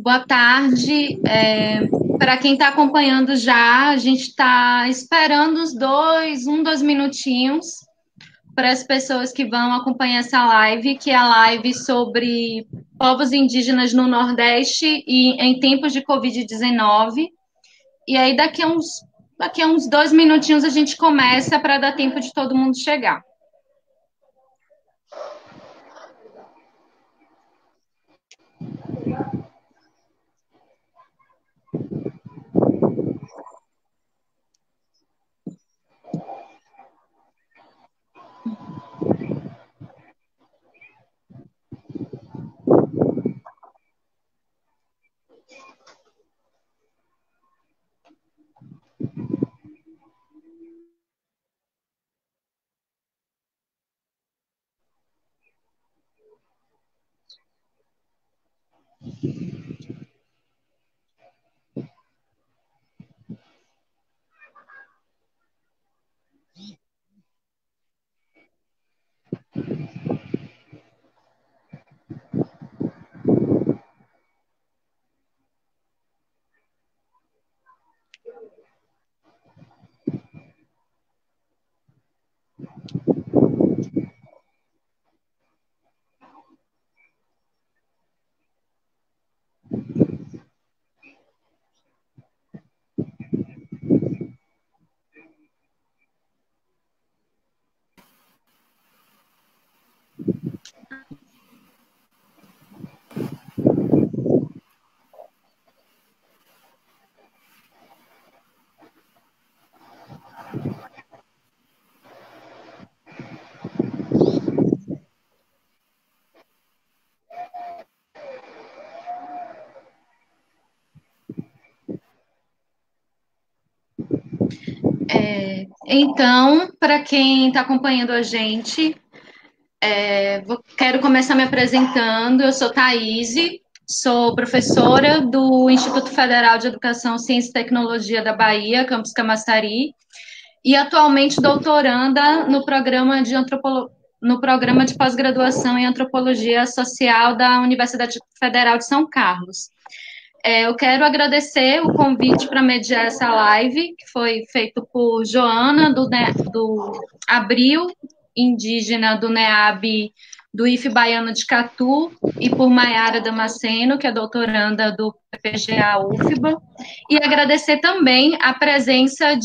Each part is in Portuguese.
Boa tarde. Para quem está acompanhando já, a gente está esperando uns dois minutinhos para as pessoas que vão acompanhar essa live, que é a live sobre povos indígenas no Nordeste e em tempos de Covid-19. E aí, daqui a uns 2 minutinhos, a gente começa para dar tempo de todo mundo chegar. Então, para quem está acompanhando a gente, quero começar me apresentando. Eu sou Thaís, sou professora do Instituto Federal de Educação, Ciência e Tecnologia da Bahia, campus Camaçari, e atualmente doutoranda no programa de pós-graduação em Antropologia Social da Universidade Federal de São Carlos. Eu quero agradecer o convite para mediar essa live, que foi feito por Joana, do Abril, indígena do NEAB do IF Baiano de Catu, e por Maiara Damasceno, que é doutoranda do PPGA UFBA, e agradecer também a presença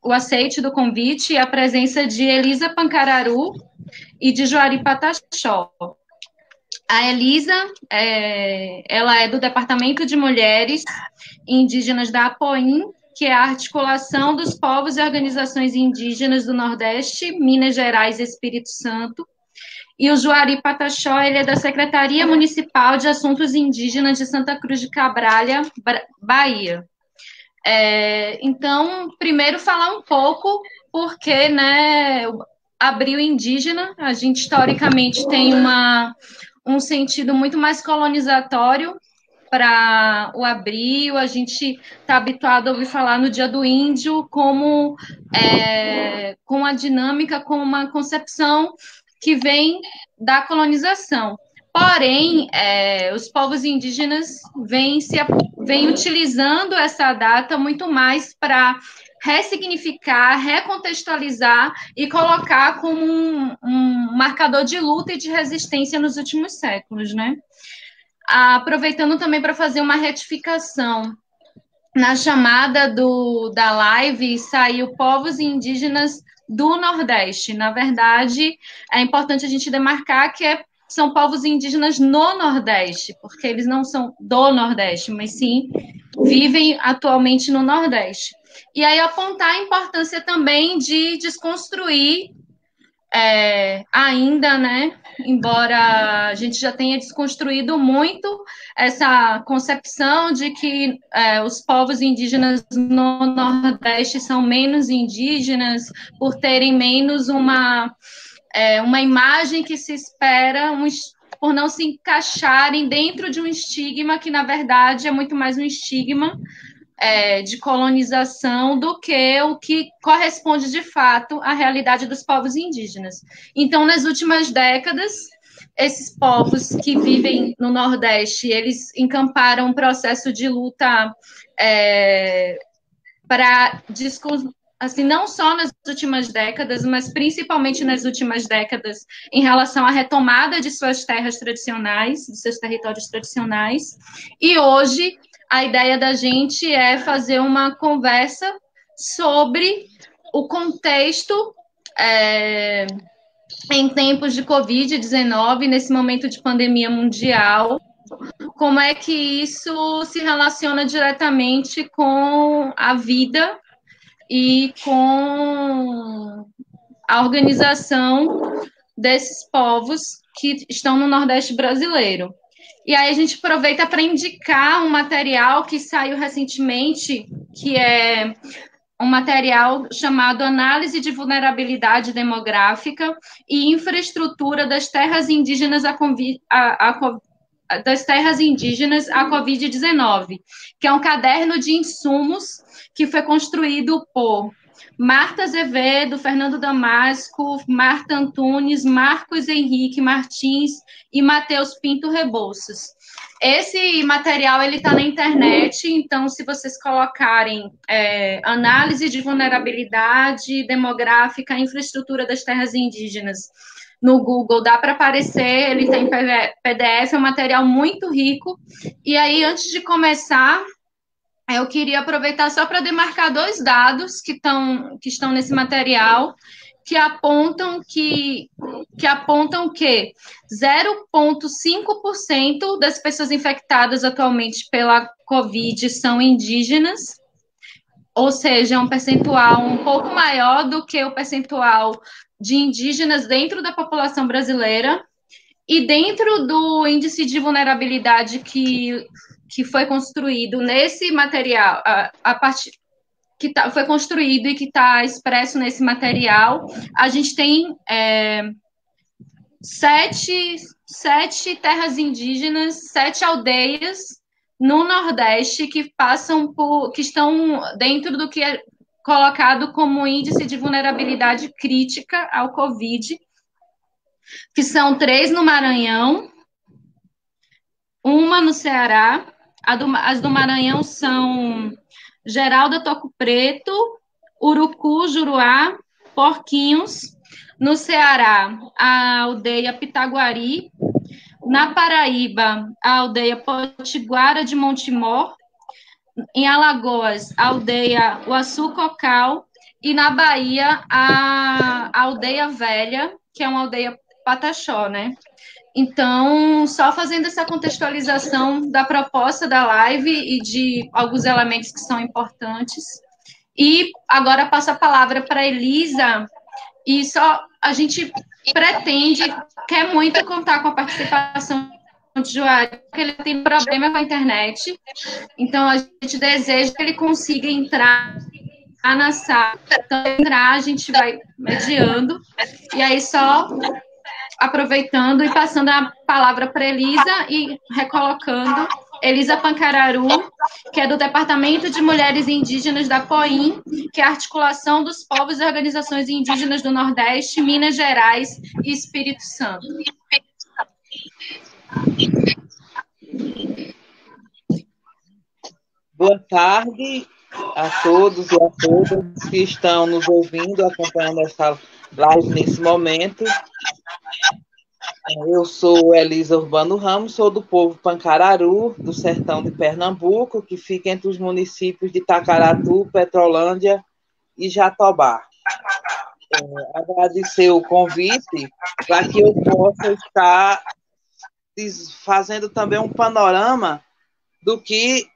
o aceite do convite e a presença de Elisa Pancararu e de Juari Pataxó. A Elisa, ela é do Departamento de Mulheres Indígenas da APOIN, que é a articulação dos povos e organizações indígenas do Nordeste, Minas Gerais e Espírito Santo. E o Juari Pataxó, ele é da Secretaria Municipal de Assuntos Indígenas de Santa Cruz de Cabralha, Bahia. Então, primeiro falar um pouco, porque, né, Abril indígena, a gente historicamente tem um sentido muito mais colonizatório para o Abril. A gente está habituado a ouvir falar no Dia do Índio como com a dinâmica, com uma concepção que vem da colonização. Porém, os povos indígenas vêm utilizando essa data muito mais para ressignificar, recontextualizar e colocar como um marcador de luta e de resistência nos últimos séculos, né? Aproveitando também para fazer uma retificação. Na chamada da live, saiu povos indígenas do Nordeste. Na verdade, é importante a gente demarcar que são povos indígenas no Nordeste, porque eles não são do Nordeste, mas sim vivem atualmente no Nordeste. E aí apontar a importância também de desconstruir ainda, né, embora a gente já tenha desconstruído muito essa concepção de que os povos indígenas no Nordeste são menos indígenas por terem menos uma imagem que se espera, por não se encaixarem dentro de um estigma que, na verdade, é muito mais um estigma de colonização do que o que corresponde de fato à realidade dos povos indígenas. Então, nas últimas décadas, esses povos que vivem no Nordeste, eles encamparam um processo de luta para assim, não só nas últimas décadas, mas principalmente nas últimas décadas, em relação à retomada de suas terras tradicionais, de seus territórios tradicionais. E hoje, a ideia da gente é fazer uma conversa sobre o contexto em tempos de Covid-19, nesse momento de pandemia mundial, como é que isso se relaciona diretamente com a vida e com a organização desses povos que estão no Nordeste brasileiro. E aí a gente aproveita para indicar um material que saiu recentemente, que é um material chamado Análise de Vulnerabilidade Demográfica e Infraestrutura das Terras Indígenas das terras indígenas à Covid-19, que é um caderno de insumos que foi construído por Marta Azevedo, Fernando Damasco, Marta Antunes, Marcos Henrique Martins e Matheus Pinto Rebouças. Esse material ele está na internet, então se vocês colocarem análise de vulnerabilidade demográfica, infraestrutura das terras indígenas no Google, dá para aparecer, ele tem PDF, é um material muito rico. E aí, antes de começar, eu queria aproveitar só para demarcar dois dados que estão nesse material, que apontam que 0,5% das pessoas infectadas atualmente pela Covid são indígenas, ou seja, um percentual um pouco maior do que o percentual de indígenas dentro da população brasileira. E dentro do índice de vulnerabilidade que foi construído nesse material, foi construído e que está expresso nesse material, a gente tem 7 terras indígenas, 7 aldeias no Nordeste que estão dentro do que é colocado como índice de vulnerabilidade crítica ao Covid, que são 3 no Maranhão, uma no Ceará. As do Maranhão são Geralda Toco Preto, Urucu, Juruá, Porquinhos. No Ceará, a aldeia Pitaguari. Na Paraíba, a aldeia Potiguara de Montemor. Em Alagoas, a aldeia Uaçu Cocal. E na Bahia, a aldeia Velha, que é uma aldeia Pataxó, né? Então, só fazendo essa contextualização da proposta da live e de alguns elementos que são importantes. E agora passo a palavra para a Elisa, e só a gente quer muito contar com a participação de Joari, porque ele tem problema com a internet, então a gente deseja que ele consiga entrar na sala. Então, a gente vai mediando, e aí só aproveitando e passando a palavra para Elisa e recolocando Elisa Pancararu, que é do Departamento de Mulheres Indígenas da POIM, que é a articulação dos povos e organizações indígenas do Nordeste, Minas Gerais e Espírito Santo. Boa tarde a todos e a todas que estão nos ouvindo, acompanhando essa live nesse momento. Eu sou Elisa Urbano Ramos, sou do povo Pancararu, do sertão de Pernambuco, que fica entre os municípios de Tacaratu, Petrolândia e Jatobá. Agradecer o convite para que eu possa estar fazendo também um panorama do que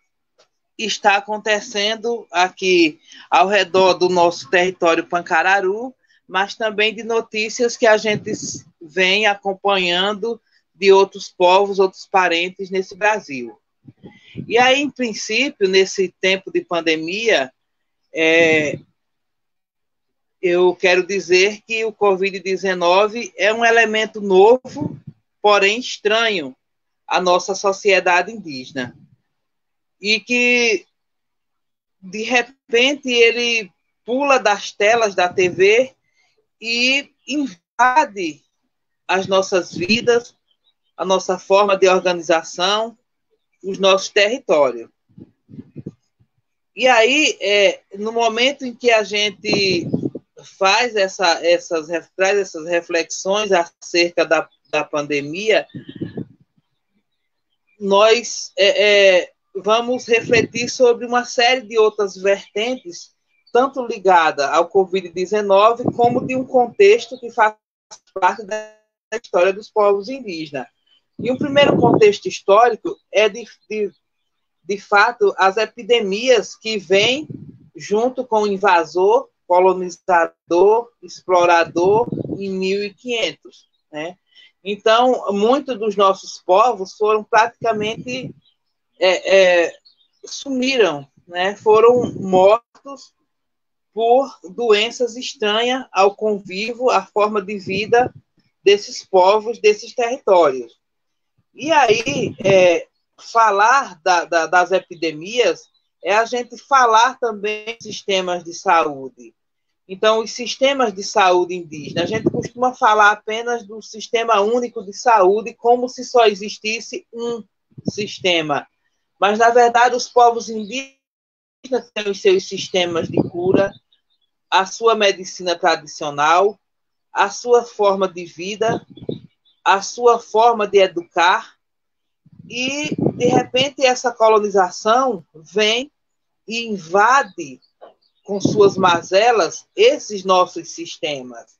está acontecendo aqui ao redor do nosso território Pancararu, mas também de notícias que a gente vem acompanhando de outros povos, outros parentes nesse Brasil. E aí, em princípio, nesse tempo de pandemia, eu quero dizer que o Covid-19 é um elemento novo, porém estranho à nossa sociedade indígena. E que, de repente, ele pula das telas da TV e invade as nossas vidas, a nossa forma de organização, os nossos territórios. E aí, no momento em que a gente faz traz essas reflexões acerca da pandemia, nós vamos refletir sobre uma série de outras vertentes, tanto ligada ao Covid-19, como de um contexto que faz parte da história dos povos indígenas. E o primeiro contexto histórico é, de fato, as epidemias que vêm junto com o invasor, colonizador, explorador, em 1500, né? Então, muitos dos nossos povos foram praticamente sumiram, né? Foram mortos por doenças estranhas ao convívio, à forma de vida desses povos, desses territórios. E aí, falar das epidemias é a gente falar também de sistemas de saúde. Então, os sistemas de saúde indígena, a gente costuma falar apenas do Sistema Único de Saúde como se só existisse um sistema. Mas, na verdade, os povos indígenas têm os seus sistemas de cura, a sua medicina tradicional, a sua forma de vida, a sua forma de educar, e, de repente, essa colonização vem e invade com suas mazelas esses nossos sistemas,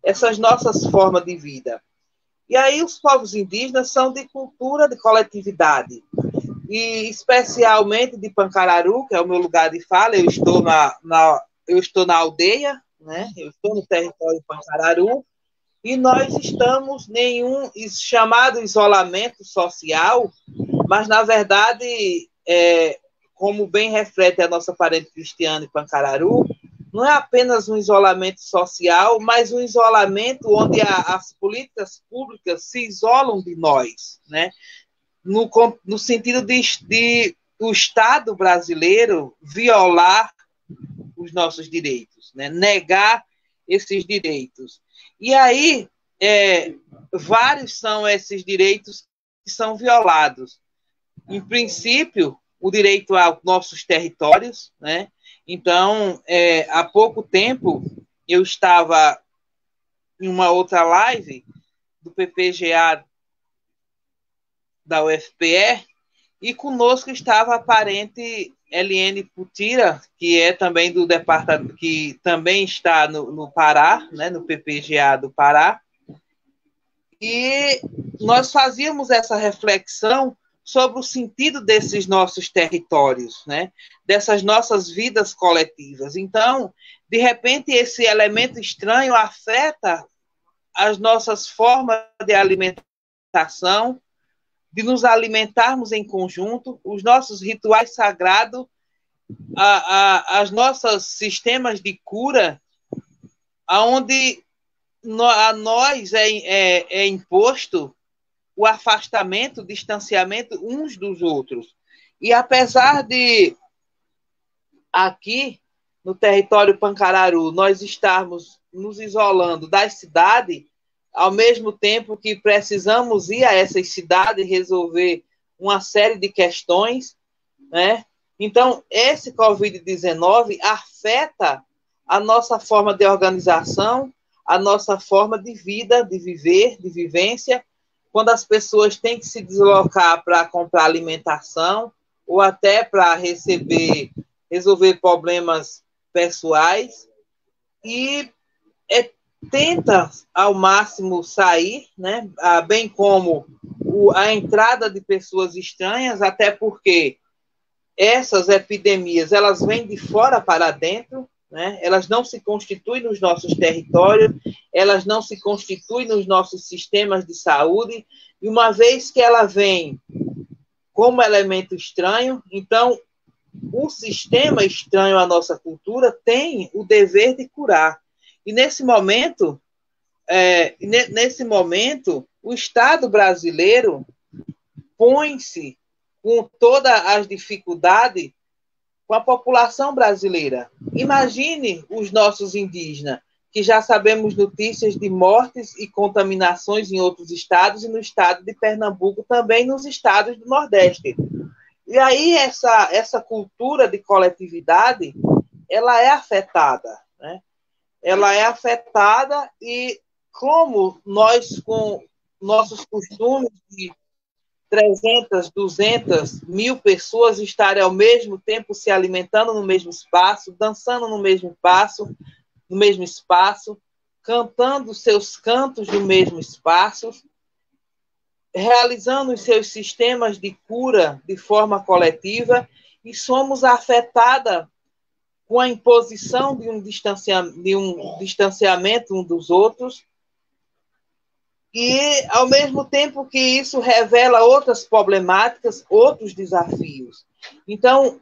essas nossas formas de vida. E aí os povos indígenas são de cultura de coletividade, e especialmente de Pancararu, que é o meu lugar de fala. Eu estou na aldeia, né? Eu estou no território de Pancararu, e nós estamos em um chamado isolamento social, mas, na verdade, como bem reflete a nossa parente Cristiane Pancararu, não é apenas um isolamento social, mas um isolamento onde as políticas públicas se isolam de nós, né? No sentido de o Estado brasileiro violar os nossos direitos, né? Negar esses direitos. E aí, vários são esses direitos que são violados. Em princípio, o direito aos nossos territórios, né? Então, há pouco tempo, eu estava em uma outra live do PPGA da UFPE, e conosco estava a parente Eliane Putira, que é também do departamento, que também está no Pará, né, no PPGA do Pará, e nós fazíamos essa reflexão sobre o sentido desses nossos territórios, né, dessas nossas vidas coletivas. Então, de repente, esse elemento estranho afeta as nossas formas de alimentação, de nos alimentarmos em conjunto, os nossos rituais sagrados, as nossos sistemas de cura, onde a nós é imposto o afastamento, o distanciamento uns dos outros. E apesar de, aqui, no território Pancararu, nós estarmos nos isolando das cidades, ao mesmo tempo que precisamos ir a essas cidades resolver uma série de questões, né? Então, esse Covid-19 afeta a nossa forma de organização, a nossa forma de vida, de viver, de vivência, quando as pessoas têm que se deslocar para comprar alimentação ou até para resolver problemas pessoais, e tenta ao máximo sair, né? Bem como a entrada de pessoas estranhas, até porque essas epidemias elas vêm de fora para dentro, né? Elas não se constituem nos nossos territórios, elas não se constituem nos nossos sistemas de saúde, e uma vez que ela vem como elemento estranho, então o sistema estranho à nossa cultura tem o dever de curar. E nesse momento, o Estado brasileiro põe-se com todas as dificuldades com a população brasileira. Imagine os nossos indígenas que já sabemos notícias de mortes e contaminações em outros estados, e no estado de Pernambuco, também nos estados do Nordeste. E aí essa cultura de coletividade, ela é afetada, né? Ela é afetada, e como nós, com nossos costumes de 300, 200, 1000 pessoas estarem ao mesmo tempo se alimentando no mesmo espaço, dançando no mesmo espaço, cantando seus cantos no mesmo espaço, realizando os seus sistemas de cura de forma coletiva, e somos afetadas com a imposição de um distanciamento um dos outros, e, ao mesmo tempo que isso revela outras problemáticas, outros desafios. Então,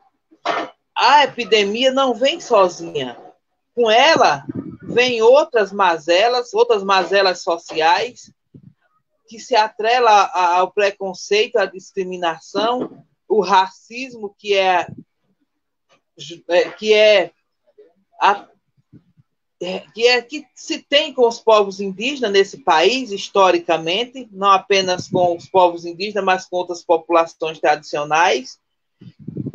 a epidemia não vem sozinha. Com ela, vem outras mazelas sociais, que se atrela ao preconceito, à discriminação, o racismo, que se tem com os povos indígenas nesse país, historicamente, não apenas com os povos indígenas, mas com outras populações tradicionais.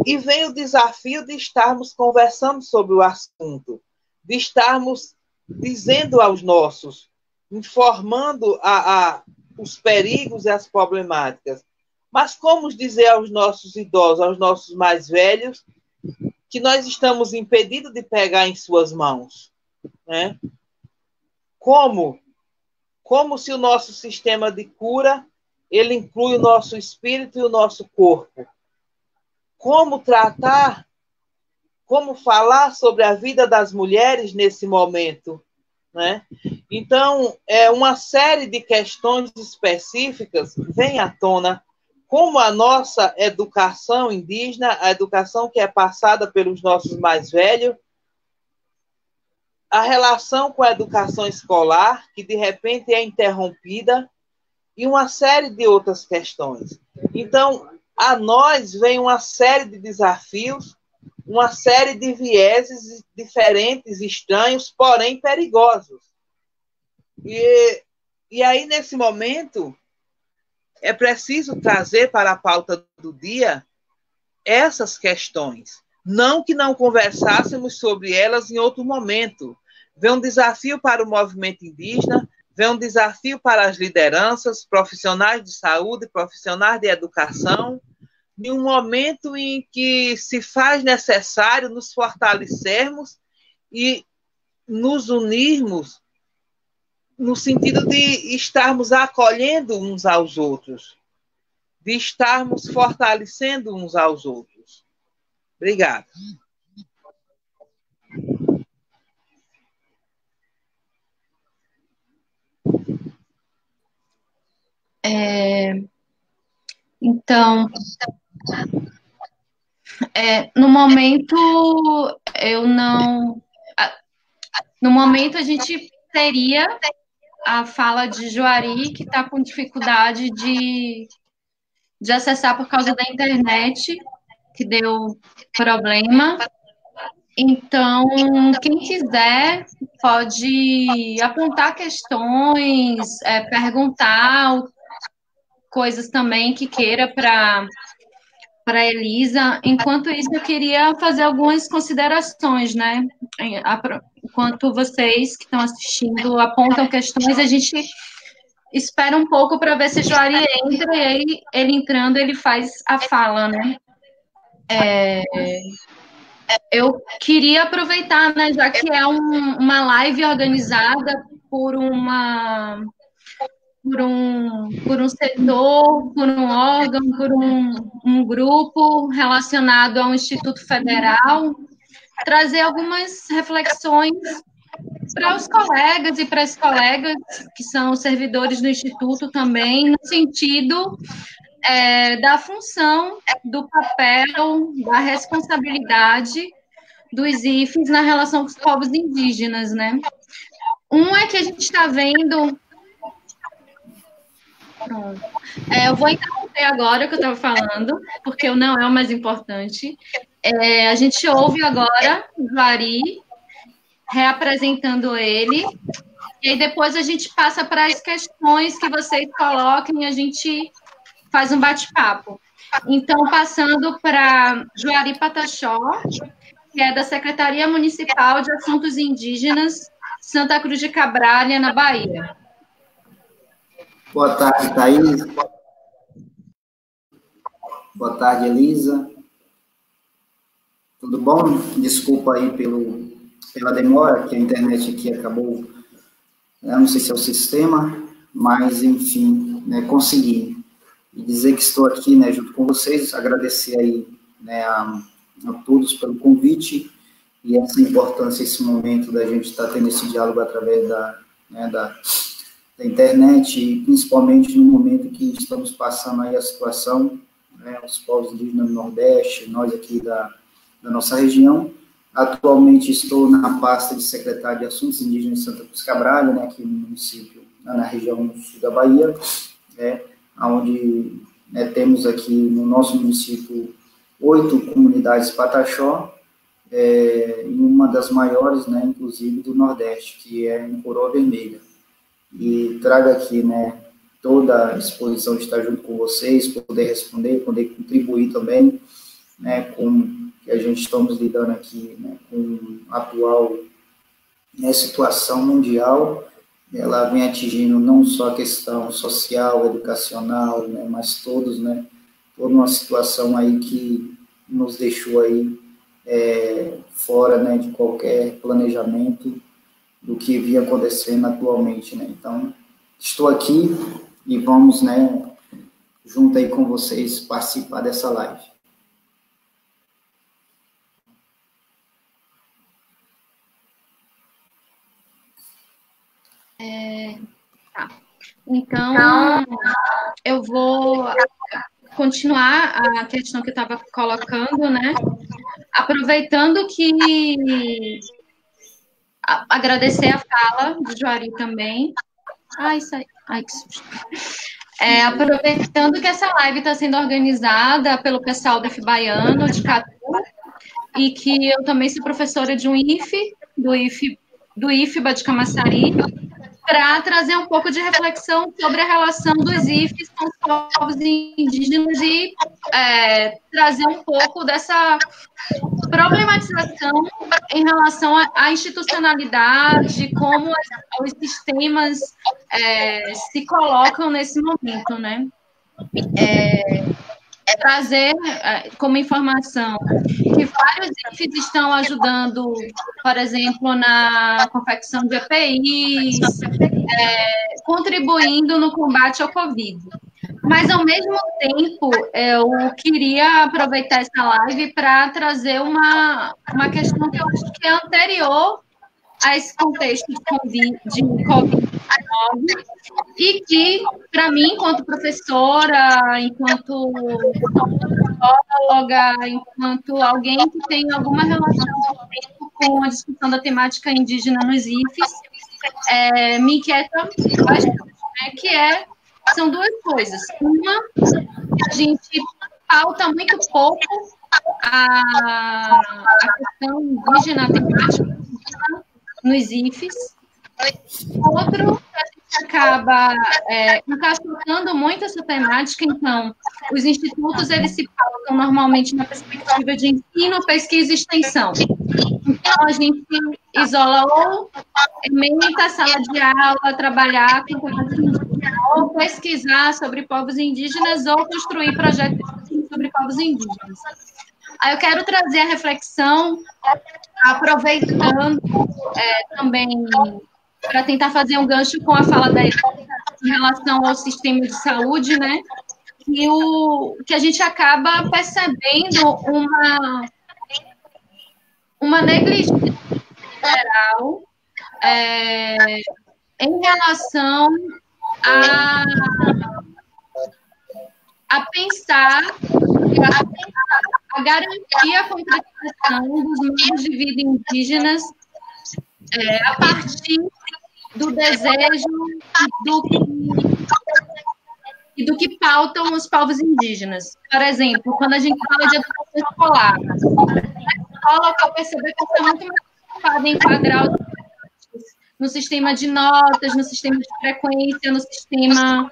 E vem o desafio de estarmos conversando sobre o assunto, de estarmos dizendo aos nossos, informando os perigos e as problemáticas. Mas como dizer aos nossos idosos, aos nossos mais velhos, que nós estamos impedidos de pegar em suas mãos? Né? Como se o nosso sistema de cura ele inclui o nosso espírito e o nosso corpo? Como tratar, como falar sobre a vida das mulheres nesse momento? Né? Então, uma série de questões específicas vem à tona, como a nossa educação indígena, a educação que é passada pelos nossos mais velhos, a relação com a educação escolar, que de repente é interrompida, e uma série de outras questões. Então, a nós vem uma série de desafios, uma série de vieses diferentes, estranhos, porém perigosos. E aí, nesse momento, é preciso trazer para a pauta do dia essas questões. Não que não conversássemos sobre elas em outro momento. Vem um desafio para o movimento indígena, vem um desafio para as lideranças, profissionais de saúde, profissionais de educação, em um momento em que se faz necessário nos fortalecermos e nos unirmos no sentido de estarmos acolhendo uns aos outros, de estarmos fortalecendo uns aos outros. Obrigada. Então, no momento, no momento, a gente teria a fala de Juari, que está com dificuldade de acessar por causa da internet, que deu problema. Então, quem quiser pode apontar questões, perguntar coisas também que queira para Elisa. Enquanto isso, eu queria fazer algumas considerações, né? Enquanto vocês que estão assistindo apontam questões, a gente espera um pouco para ver se Juari entra, e aí ele entrando, ele faz a fala, né? Eu queria aproveitar, né, já que é uma live organizada por um setor, por um órgão, por um grupo relacionado ao Instituto Federal, trazer algumas reflexões para os colegas e para as colegas que são servidores do Instituto também, no sentido da função, do papel, da responsabilidade dos IFES na relação com os povos indígenas, né? Um é que a gente está vendo... Pronto. Eu vou interromper agora o que eu estava falando, porque não é o mais importante. A gente ouve agora Juari reapresentando ele, e aí depois a gente passa para as questões que vocês coloquem e a gente faz um bate-papo. Então, passando para Juari Pataxó, que é da Secretaria Municipal de Assuntos Indígenas, Santa Cruz de Cabrália, na Bahia. Boa tarde, Thaís. Boa tarde, Elisa. Tudo bom? Desculpa aí pela demora, que a internet aqui acabou, eu não sei se é o sistema, mas, enfim, né, consegui. E dizer que estou aqui, né, junto com vocês, agradecer aí, né, a todos pelo convite e essa importância, esse momento da gente estar tendo esse diálogo através da internet, e principalmente no momento que estamos passando aí a situação, né, os povos indígenas do Nordeste, nós aqui da nossa região. Atualmente estou na pasta de secretário de Assuntos Indígenas de Santa Cruz de Cabrália, né, aqui no município, na região sul da Bahia, né, onde, né, temos aqui no nosso município 8 comunidades Pataxó, e uma das maiores, né, inclusive do Nordeste, que é em Coroa Vermelha. E trago aqui, né, toda a disposição de estar junto com vocês, poder responder, poder contribuir também, né, com que a gente estamos lidando aqui, né, com a atual, né, situação mundial. Ela vem atingindo não só a questão social, educacional, né, mas todos, né, toda uma situação aí que nos deixou aí fora, né, de qualquer planejamento do que vinha acontecendo atualmente, né. Então, estou aqui e vamos, né, junto aí com vocês, participar dessa live. Tá. Então, eu vou continuar a questão que eu estava colocando, né? Aproveitando que... agradecer a fala do Juari também. Ai, isso aí. Ai, que susto. Aproveitando que essa live está sendo organizada pelo pessoal do IF Baiano, de Catu, e que eu também sou professora de um IF, do IFBA de Camaçari, para trazer um pouco de reflexão sobre a relação dos IFs com os povos indígenas e trazer um pouco dessa problematização em relação à institucionalidade, como os sistemas se colocam nesse momento, né? Trazer como informação que vários IFs estão ajudando, por exemplo, na confecção de EPIs, contribuindo no combate ao Covid. Mas, ao mesmo tempo, eu queria aproveitar essa live para trazer uma questão que eu acho que é anterior a esse contexto de Covid-19 e que, para mim, enquanto professora, enquanto psicóloga, enquanto alguém que tem alguma relação com a discussão da temática indígena nos IFs, me inquieta bastante, né, são duas coisas. Uma, a gente pauta muito pouco a questão indígena, a temática indígena nos IFs. Outro, a gente acaba encaixotando muito essa temática, então, os institutos, eles se pautam normalmente na perspectiva de ensino, pesquisa e extensão. Então, a gente isola ou ementa a sala de aula, trabalhar com povos indígenas, ou pesquisar sobre povos indígenas, ou construir projetos sobre povos indígenas. Aí eu quero trazer a reflexão, aproveitando também para tentar fazer um gancho com a fala da Elisa em relação ao sistema de saúde, né? Que a gente acaba percebendo uma negligência geral em relação a pensar, a garantir a concretização dos modos de vida indígenas a partir do desejo e do que pautam os povos indígenas. Por exemplo, quando a gente fala de educação escolar, na escola eu percebo que isso é muito mais preocupada em enquadrar os no sistema de notas, no sistema de frequência, no sistema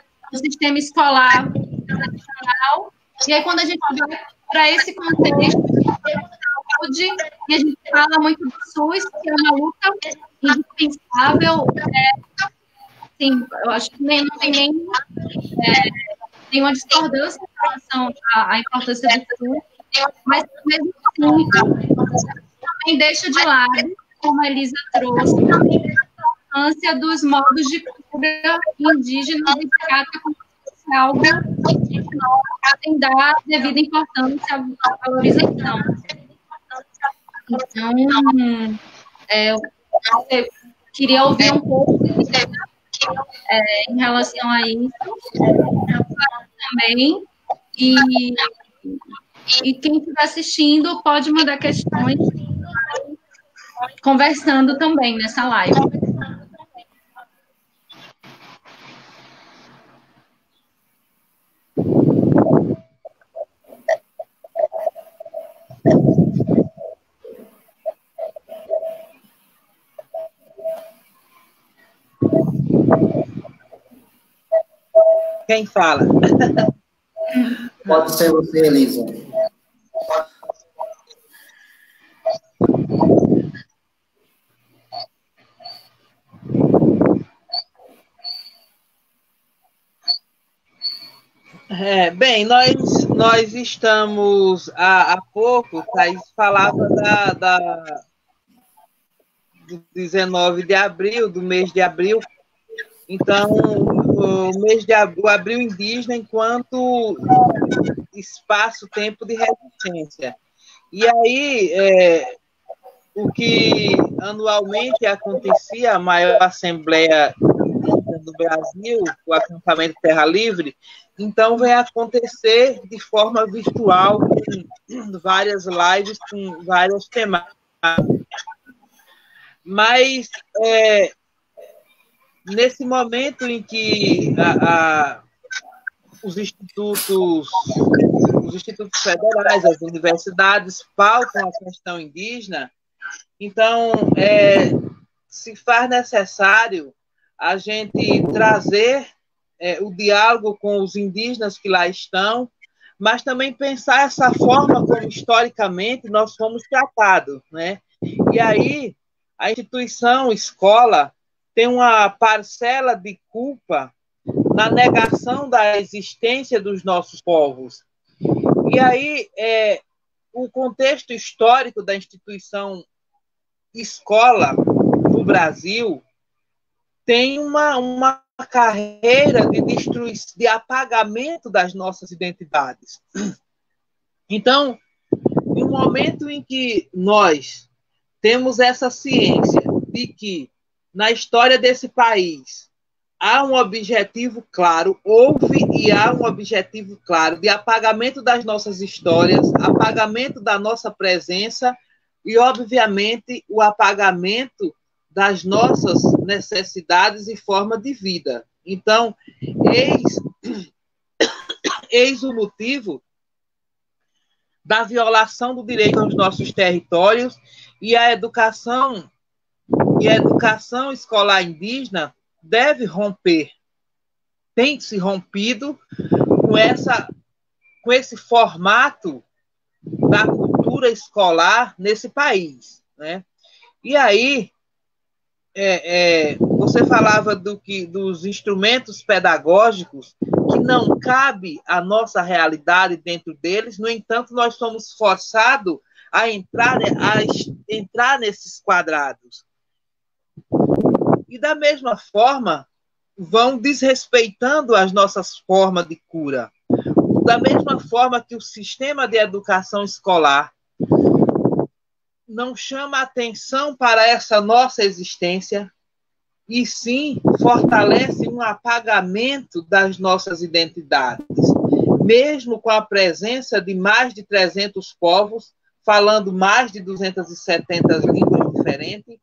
escolar tradicional. E aí, quando a gente vai para esse contexto de saúde, e a gente fala muito do SUS, que é uma luta indispensável, sim, eu acho que não tem nenhuma discordância em relação à importância do SUS, mas mesmo assim, também deixa de lado, como a Elisa trouxe, a importância dos modos de cura indígenas e trata como algo que nós tem dar devida importância à valorização. Então, eu queria ouvir um pouco em relação a isso também, e quem estiver assistindo pode mandar questões conversando também nessa live. Quem fala? Pode ser você, Elisa. Bem, nós estamos há pouco, Thaís falava do 19 de abril, do mês de abril. Então, o abril indígena enquanto espaço-tempo de resistência. E aí, o que anualmente acontecia, a maior assembleia do Brasil, o acampamento Terra Livre, então vai acontecer de forma virtual, com várias lives, com várias temáticas. Mas, nesse momento em que os institutos federais, as universidades pautam a questão indígena, então se faz necessário a gente trazer o diálogo com os indígenas que lá estão, mas também pensar essa forma como historicamente nós fomos tratados, né? E aí a instituição escola tem uma parcela de culpa na negação da existência dos nossos povos. E aí o contexto histórico da instituição escola no Brasil tem uma carreira de destruição, de apagamento das nossas identidades. Então, no momento em que nós temos essa ciência de que na história desse país há um objetivo claro, houve e há um objetivo claro de apagamento das nossas histórias, apagamento da nossa presença e, obviamente, o apagamento das nossas necessidades e forma de vida. Então, eis o motivo da violação do direito aos nossos territórios e a educação escolar indígena deve romper, tem se rompido com esse formato da cultura escolar nesse país, né? E aí, você falava dos instrumentos pedagógicos que não cabe a nossa realidade dentro deles, no entanto, nós somos forçados a entrar nesses quadrados. E, da mesma forma, vão desrespeitando as nossas formas de cura. Da mesma forma que o sistema de educação escolar não chama atenção para essa nossa existência, e sim fortalece um apagamento das nossas identidades, mesmo com a presença de mais de 300 povos, falando mais de 270 línguas diferentes.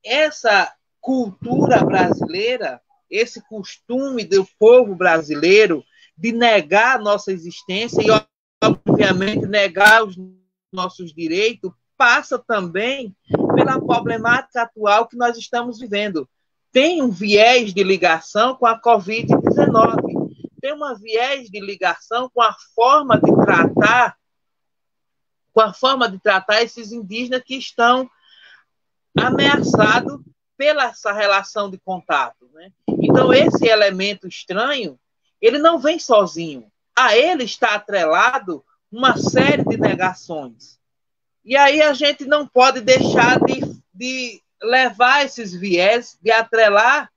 Essa cultura brasileira, esse costume do povo brasileiro de negar a nossa existência e, obviamente, negar os nossos direitos, passa também pela problemática atual que nós estamos vivendo. Tem um viés de ligação com a Covid-19, tem um viés de ligação com a forma de tratar esses indígenas que estão ameaçados pela essa relação de contato, né? Então, esse elemento estranho, ele não vem sozinho. A ele está atrelado uma série de negações. E aí a gente não pode deixar de levar esses viés, de atrelar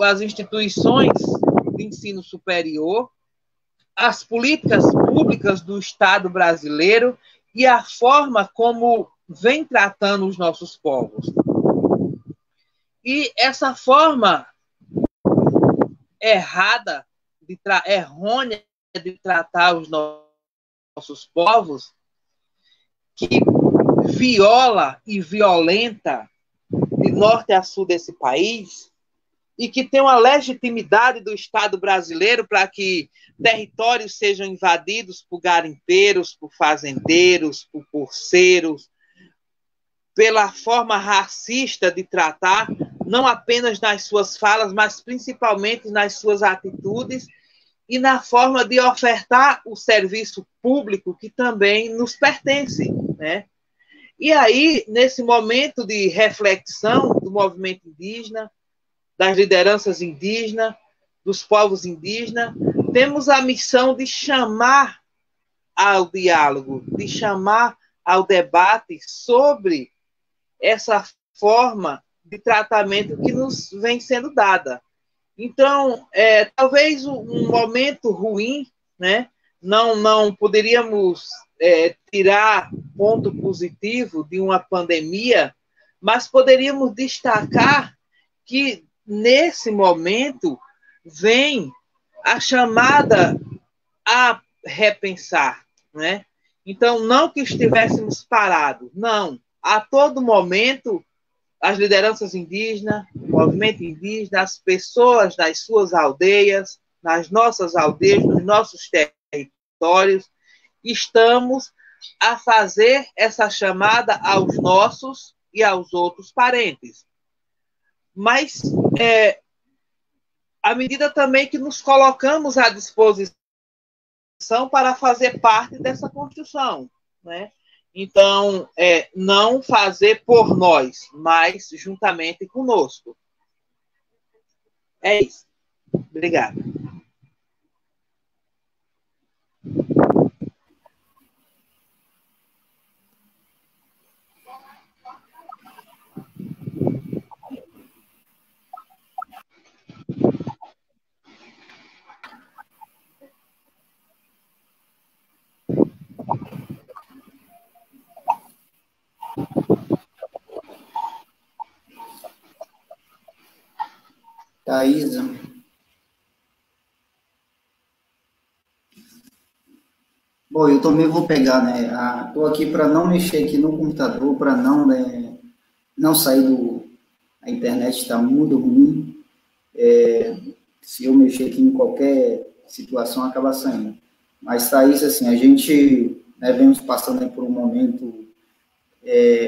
as instituições de ensino superior, as políticas públicas do Estado brasileiro e a forma como vem tratando os nossos povos. E essa forma errônea de tratar os nossos povos, que viola e violenta de norte a sul desse país, e que tem uma legitimidade do Estado brasileiro para que territórios sejam invadidos por garimpeiros, por fazendeiros, por porceiros, pela forma racista de tratar, não apenas nas suas falas, mas principalmente nas suas atitudes e na forma de ofertar o serviço público que também nos pertence, né? E aí, nesse momento de reflexão do movimento indígena, das lideranças indígenas, dos povos indígenas, temos a missão de chamar ao diálogo, de chamar ao debate sobre essa forma de tratamento que nos vem sendo dada. Então, talvez um momento ruim, né? Não poderíamos tirar ponto positivo de uma pandemia, mas poderíamos destacar que, nesse momento, vem a chamada a repensar, né? Então, não que estivéssemos parados, não. A todo momento, as lideranças indígenas, o movimento indígena, as pessoas das suas aldeias, nas nossas aldeias, nos nossos territórios, estamos a fazer essa chamada aos nossos e aos outros parentes. Mas, à medida também que nos colocamos à disposição para fazer parte dessa construção, né? Então, não fazer por nós, mas juntamente conosco. É isso. Obrigada. Thaisa. Bom, eu também vou pegar, né? Estou aqui para não mexer aqui no computador, para não, né, não sair do... A internet está muito ruim. Se eu mexer aqui em qualquer situação, acaba saindo. Mas, Thaisa, assim, a gente, né, vemos passando aí por um momento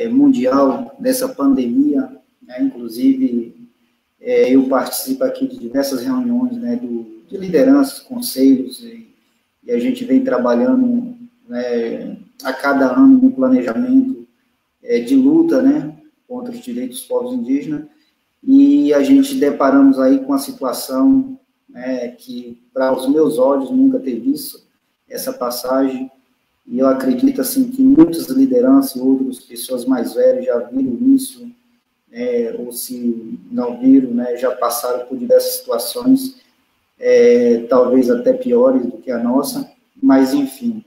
mundial dessa pandemia, né? Inclusive, eu participo aqui de diversas reuniões, né, de lideranças, conselhos, e a gente vem trabalhando, né, a cada ano no planejamento de luta, né, contra os direitos dos povos indígenas, e a gente deparamos aí com a situação, né, que, para os meus olhos, nunca ter visto essa passagem, e eu acredito, assim, que muitas lideranças e outras pessoas mais velhas já viram isso, ou se não viram, né, já passaram por diversas situações, talvez até piores do que a nossa, mas, enfim,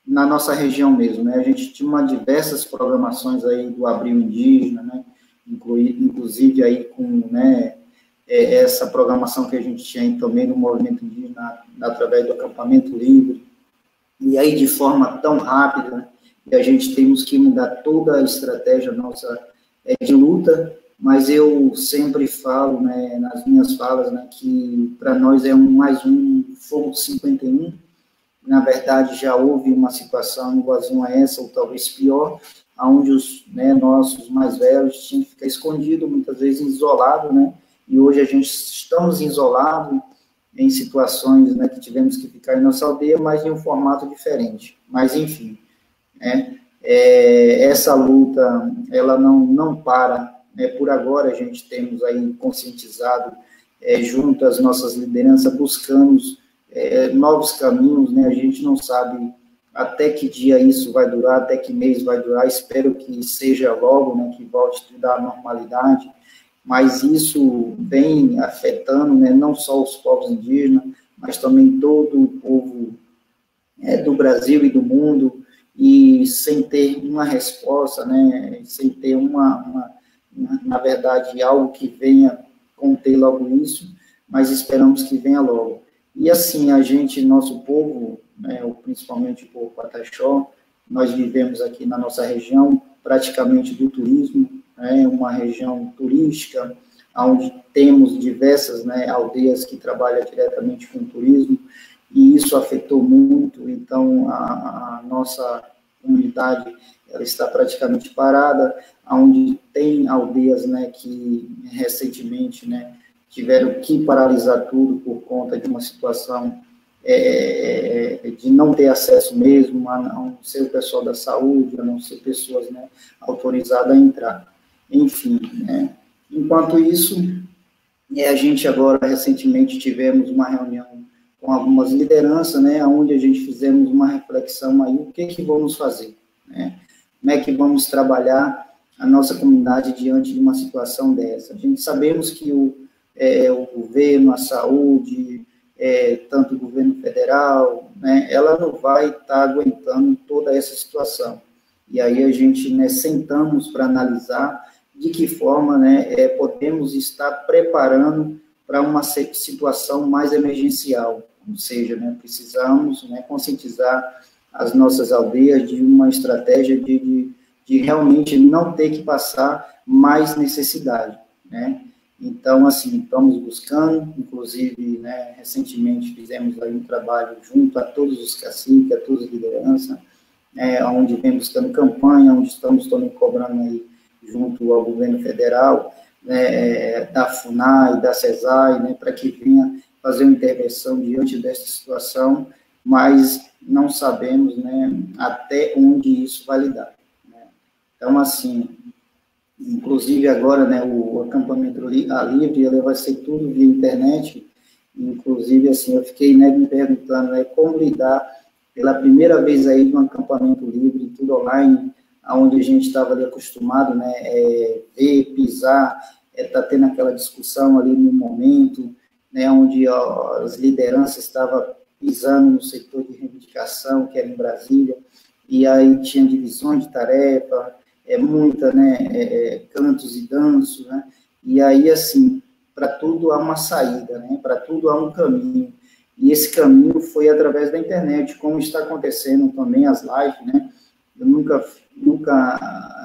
na nossa região mesmo, né, a gente tinha diversas programações aí do Abril Indígena, né, inclusive aí com, né, essa programação que a gente tinha também no movimento indígena através do acampamento livre, e aí de forma tão rápida, né, e a gente temos que mudar toda a estratégia nossa de luta, mas eu sempre falo, né, nas minhas falas, né, que para nós é mais um fogo de 51, na verdade, já houve uma situação igualzinha a essa, ou talvez pior, onde os nossos mais velhos tinham que ficar escondidos, muitas vezes isolados, né? E hoje a gente estamos isolados em situações, né, que tivemos que ficar em nossa aldeia, mas em um formato diferente. Mas, enfim, né? Essa luta, ela não para, né? Por agora, a gente temos aí conscientizado, junto às nossas lideranças, buscamos novos caminhos, né? A gente não sabe até que dia isso vai durar, até que mês vai durar, espero que seja logo, né, que volte tudo à normalidade, mas isso vem afetando, né, não só os povos indígenas, mas também todo o povo do Brasil e do mundo, e sem ter uma resposta, né, sem ter na verdade, algo que venha conter logo isso, mas esperamos que venha logo. E assim, a gente, nosso povo, né, principalmente o povo Pataxó, nós vivemos aqui na nossa região praticamente do turismo, né, uma região turística, onde temos diversas, né, aldeias que trabalham diretamente com o turismo, e isso afetou muito, então a nossa comunidade ela está praticamente parada, onde tem aldeias, né, que recentemente, né, tiveram que paralisar tudo por conta de uma situação de não ter acesso mesmo, a não ser o pessoal da saúde, a não ser pessoas, né, autorizadas a entrar. Enfim, né. Enquanto isso, a gente agora, recentemente, tivemos uma reunião com algumas lideranças, né, onde a gente fizemos uma reflexão aí, o que vamos fazer, né, como é que vamos trabalhar a nossa comunidade diante de uma situação dessa. A gente sabemos que o governo, a saúde, tanto o governo federal, né, ela não vai estar aguentando toda essa situação. E aí a gente, né, sentamos para analisar de que forma, né, podemos estar preparando para uma situação mais emergencial, ou seja, né, precisamos, né, conscientizar as nossas aldeias de uma estratégia de realmente não ter que passar mais necessidade, né. Então, assim, estamos buscando, inclusive, né, recentemente fizemos aí um trabalho junto a todos os caciques, a todas as lideranças, onde vem buscando campanha, onde estamos também cobrando aí junto ao governo federal, né, da FUNAI, da CESAI, né, para que venha fazer uma intervenção diante dessa situação, mas não sabemos, né, até onde isso vai lidar, né. Então, assim, inclusive agora, né, o acampamento livre, ele vai ser tudo via internet, inclusive, assim, eu fiquei, né, me perguntando, né, como lidar pela primeira vez aí de um acampamento livre, tudo online, onde a gente estava ali acostumado, né, ver, pisar, tá tendo aquela discussão ali no momento, né, onde as lideranças estavam pisando no setor de reivindicação, que era em Brasília, e aí tinha divisões de tarefa, muita, né, cantos e danços, né, e aí, assim, para tudo há uma saída, né, para tudo há um caminho, e esse caminho foi através da internet, como está acontecendo também as lives, né, eu nunca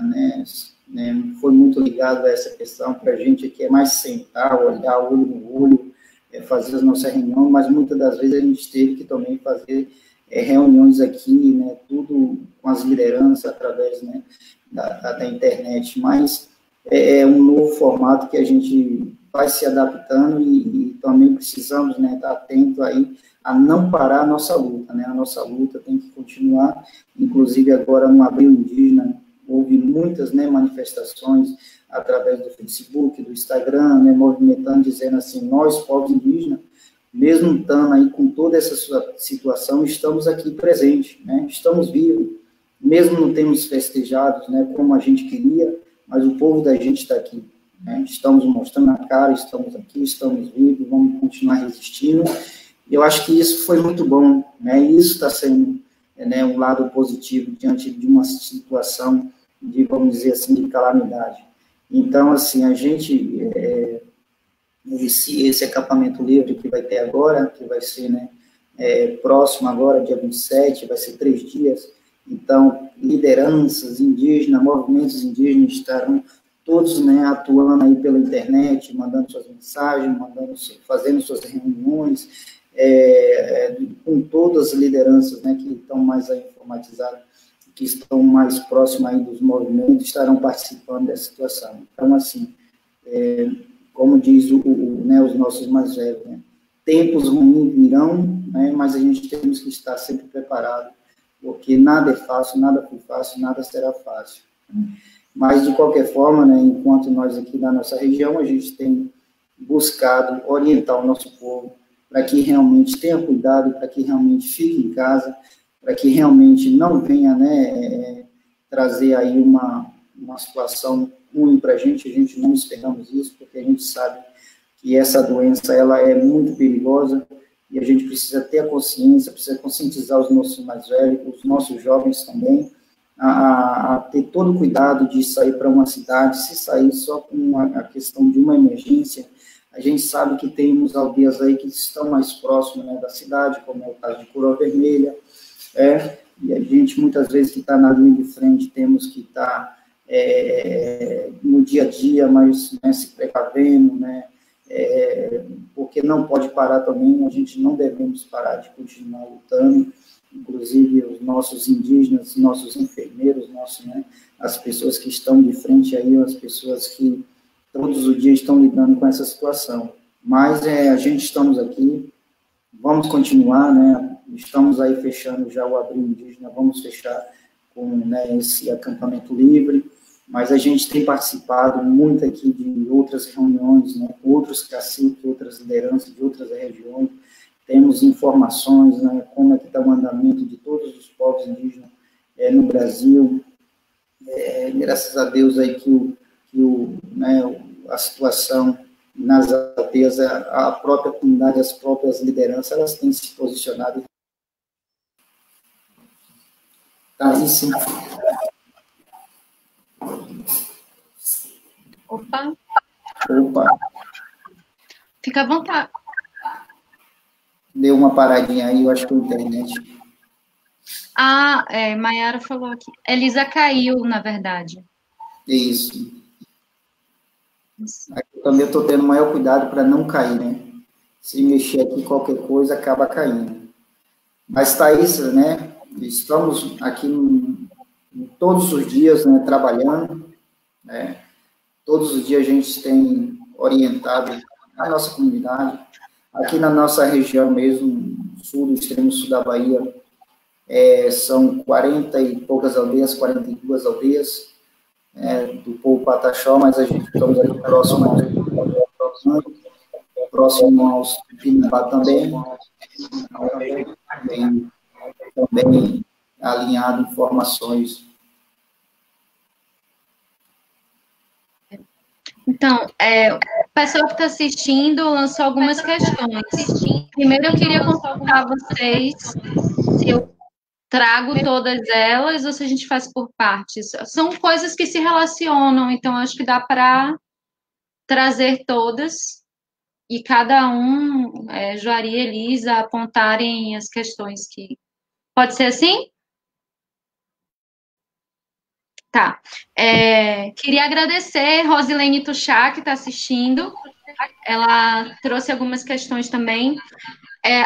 né, foi muito ligado a essa questão, para a gente aqui é mais sentar, olhar olho no olho, fazer as nossas reuniões, mas muitas das vezes a gente teve que também fazer reuniões aqui, né, tudo com as lideranças através, né, da internet, mas é um novo formato que a gente vai se adaptando e também precisamos, né, estar atento aí a não parar a nossa luta, né, a nossa luta tem que continuar, inclusive agora no Abril Indígena, houve muitas, né, manifestações através do Facebook, do Instagram, né, movimentando, dizendo assim, nós, povos indígenas, mesmo estando aí com toda essa situação, estamos aqui presentes, né, estamos vivos, mesmo não temos festejados, né, como a gente queria, mas o povo da gente está aqui, né, estamos mostrando a cara, estamos aqui, estamos vivos, vamos continuar resistindo. Eu acho que isso foi muito bom, né, e isso está sendo, né, um lado positivo diante de uma situação de, vamos dizer assim, de calamidade. Então, assim, a gente, esse acampamento livre que vai ter agora, que vai ser, né, próximo agora, dia 27, vai ser 3 dias, então, lideranças indígenas, movimentos indígenas estarão todos, né, atuando aí pela internet, mandando suas mensagens, fazendo suas reuniões, com todas as lideranças, né, que estão mais informatizadas, que estão mais próximas aí dos movimentos, estarão participando dessa situação. Então, assim, como diz né, os nossos mais velhos, né, tempos ruins virão, né, mas a gente temos que estar sempre preparado, porque nada é fácil, nada foi fácil, nada será fácil. Mas, de qualquer forma, né, enquanto nós aqui na nossa região, a gente tem buscado orientar o nosso povo para que realmente tenha cuidado, para que realmente fique em casa, para que realmente não venha, né, trazer aí uma situação ruim para a gente não esperamos isso, porque a gente sabe que essa doença, ela é muito perigosa, e a gente precisa ter a consciência, precisa conscientizar os nossos mais velhos, os nossos jovens também, a ter todo o cuidado de sair para uma cidade, se sair só com a questão de uma emergência. A gente sabe que temos aldeias aí que estão mais próximas, né, da cidade, como é o caso de Coroa Vermelha, e a gente, muitas vezes, que está na linha de frente, temos que estar no dia a dia, mas, né, se precavendo, né, porque não pode parar também, a gente não devemos parar de continuar lutando, inclusive os nossos indígenas, nossos enfermeiros, né, as pessoas que estão de frente aí, as pessoas que todos os dias estão lidando com essa situação. Mas a gente estamos aqui, vamos continuar, né, estamos aí fechando já o Abril Indígena, vamos fechar com, né, esse acampamento livre, mas a gente tem participado muito aqui de outras reuniões, né, com outros caciques, outras lideranças de outras regiões, temos informações, né, como é que está o andamento de todos os povos indígenas no Brasil, graças a Deus aí né, a situação nas aldeias, a própria comunidade, as próprias lideranças, elas têm se posicionado. Tá aí, sim. Opa. Fica à vontade. Deu uma paradinha aí, eu acho que a internet. Maiara falou aqui. Elisa caiu, na verdade. Isso. Eu também estou tendo maior cuidado para não cair, né? Se mexer aqui, qualquer coisa acaba caindo. Mas, Thaís, né? Estamos aqui todos os dias, né, trabalhando, né? Todos os dias a gente tem orientado a nossa comunidade. Aqui na nossa região mesmo, sul, do extremo sul da Bahia, são 40 e poucas aldeias, 42 aldeias do povo Pataxó, mas a gente estamos aqui próximo aos Pinambá também alinhado informações. Então, o pessoal que está assistindo lançou algumas questões. Primeiro, eu queria consultar vocês se eu trago todas elas ou se a gente faz por partes. São coisas que se relacionam, então acho que dá para trazer todas e cada um, Juari e Elisa, apontarem as questões que... Pode ser assim? Tá. Queria agradecer Rosilene Tuchá, que está assistindo. Ela trouxe algumas questões também.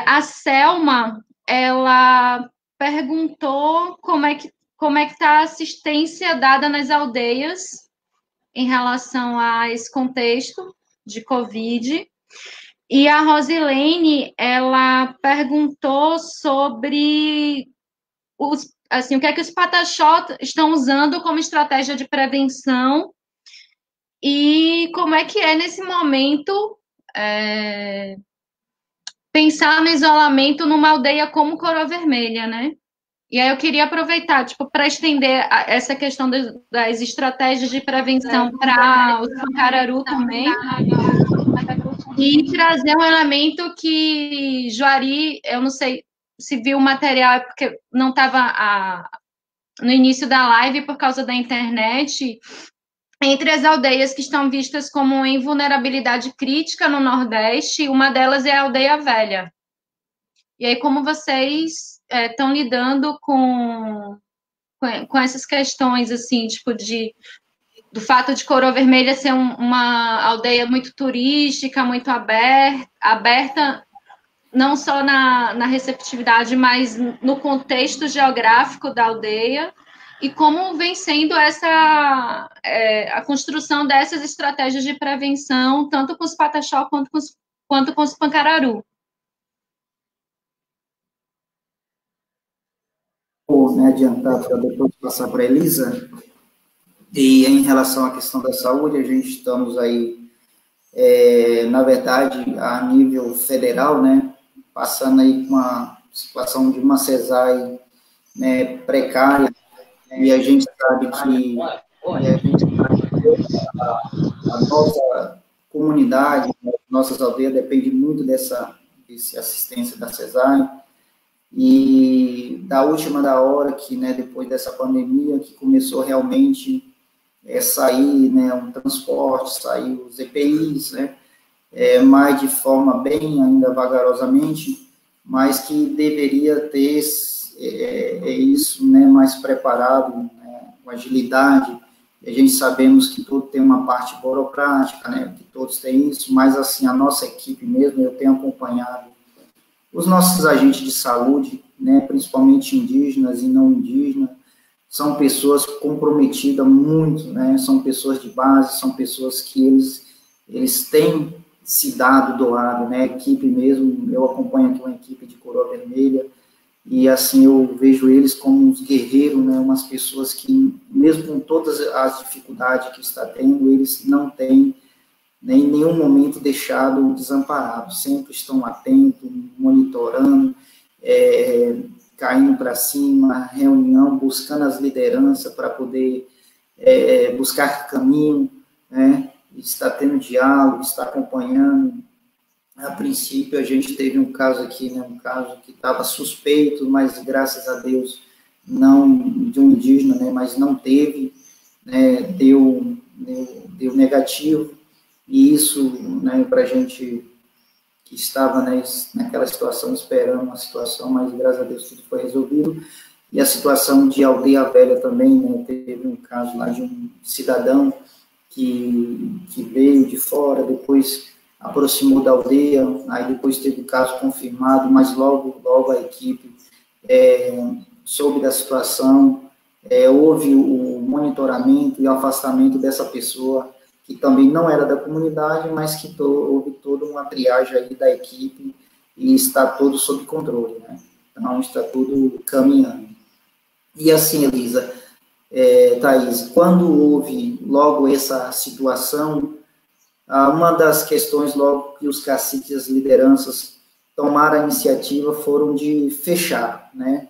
A Selma, ela perguntou como é que está a assistência dada nas aldeias em relação a esse contexto de Covid. E a Rosilene, ela perguntou sobre o que é que os Pataxó estão usando como estratégia de prevenção e como é que nesse momento, pensar no isolamento numa aldeia como Coroa Vermelha, né? E aí eu queria aproveitar, para estender essa questão das estratégias de prevenção para o Sancararu também e trazer um elemento que Juari, eu não sei se viu o material, porque não estava no início da live por causa da internet, entre as aldeias que estão vistas como em vulnerabilidade crítica no Nordeste, uma delas é a Aldeia Velha. E aí, como vocês estão lidando com essas questões, assim, tipo, do fato de Coroa Vermelha ser uma aldeia muito turística, muito aberta, não só na receptividade, mas no contexto geográfico da aldeia, e como vem sendo a construção dessas estratégias de prevenção, tanto com os pataxó quanto com os pancararu. Vou, né, adiantar para depois passar para a Elisa. E em relação à questão da saúde, a gente estamos aí, na verdade, a nível federal, né, passando aí com uma situação de uma cesárea, né, precária, e a gente sabe que a nossa comunidade, né, nossas aldeias, depende muito dessa assistência da cesárea, e da última da hora que, né, depois dessa pandemia, que começou realmente sair, né, um transporte, sair os EPIs, né, mas de forma bem ainda vagarosamente, mas que deveria ter isso, né, mais preparado, né, com agilidade. E a gente sabemos que tudo tem uma parte burocrática, né, que todos têm isso, mas assim, a nossa equipe mesmo, eu tenho acompanhado os nossos agentes de saúde, né, principalmente indígenas e não indígenas, são pessoas comprometidas muito, né, são pessoas de base, são pessoas que eles têm se dado, doado, né, a equipe mesmo, eu acompanho aqui uma equipe de Coroa Vermelha, e assim eu vejo eles como uns guerreiros, né, umas pessoas que, mesmo com todas as dificuldades que está tendo, eles não têm, né, em nenhum momento deixado desamparados, sempre estão atentos, monitorando, caindo para cima, reunião, buscando as lideranças para poder buscar caminho, né, está tendo diálogo, está acompanhando. A princípio, a gente teve um caso aqui, né, um caso que estava suspeito, mas graças a Deus, não de um indígena, né, mas não teve, né, deu negativo, e isso, né, para a gente que estava, né, naquela situação, esperando uma situação, mas graças a Deus tudo foi resolvido. E a situação de Aldeia Velha também, né, teve um caso lá de um cidadão que veio de fora, depois aproximou da aldeia, aí depois teve o caso confirmado, mas logo a equipe soube da situação, houve o monitoramento e o afastamento dessa pessoa, que também não era da comunidade, mas que houve toda uma triagem aí da equipe e está tudo sob controle, né? Então, está tudo caminhando. E assim, Elisa, Thaís, quando houve logo essa situação, uma das questões logo que os caciques e as lideranças tomaram a iniciativa foram de fechar, né?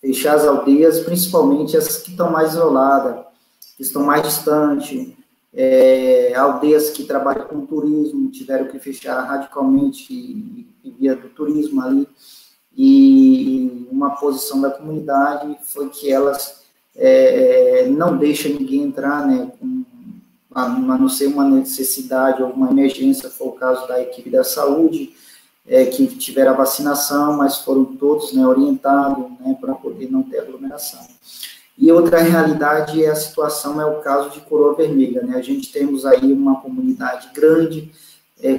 Fechar as aldeias, principalmente as que estão mais isoladas, que estão mais distantes, aldeias que trabalham com turismo tiveram que fechar radicalmente e via do turismo ali, e uma posição da comunidade foi que elas não deixam ninguém entrar, né, a não ser uma necessidade ou uma emergência, foi o caso da equipe da saúde, que tiveram a vacinação, mas foram todos, né, orientados, né, para poder não ter aglomeração. E outra realidade a situação, é o caso de Coroa Vermelha, né? A gente temos aí uma comunidade grande,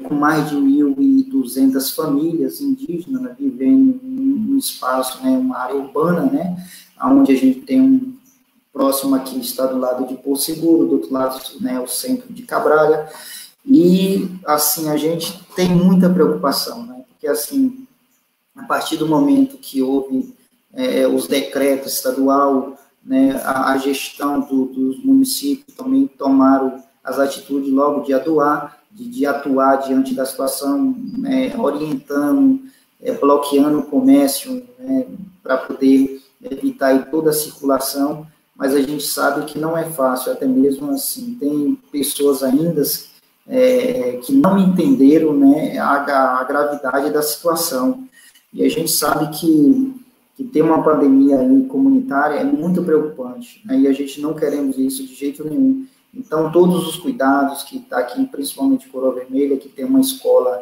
com mais de 1.200 famílias indígenas, né, vivendo em um espaço, né, uma área urbana, né, onde a gente tem próximo aqui está do lado de Porto Seguro, do outro lado, né, o centro de Cabralha, e assim, a gente tem muita preocupação, né, porque assim, a partir do momento que houve os decretos estadual, né, a gestão dos municípios também tomaram as atitudes logo de atuar diante da situação, né, orientando, bloqueando o comércio, né, para poder evitar aí toda a circulação, mas a gente sabe que não é fácil, até mesmo assim, tem pessoas ainda que não entenderam, né, a gravidade da situação, e a gente sabe que ter uma pandemia aí comunitária é muito preocupante, né, e a gente não queremos isso de jeito nenhum. Então, todos os cuidados que está aqui, principalmente Coroa Vermelha, que tem uma escola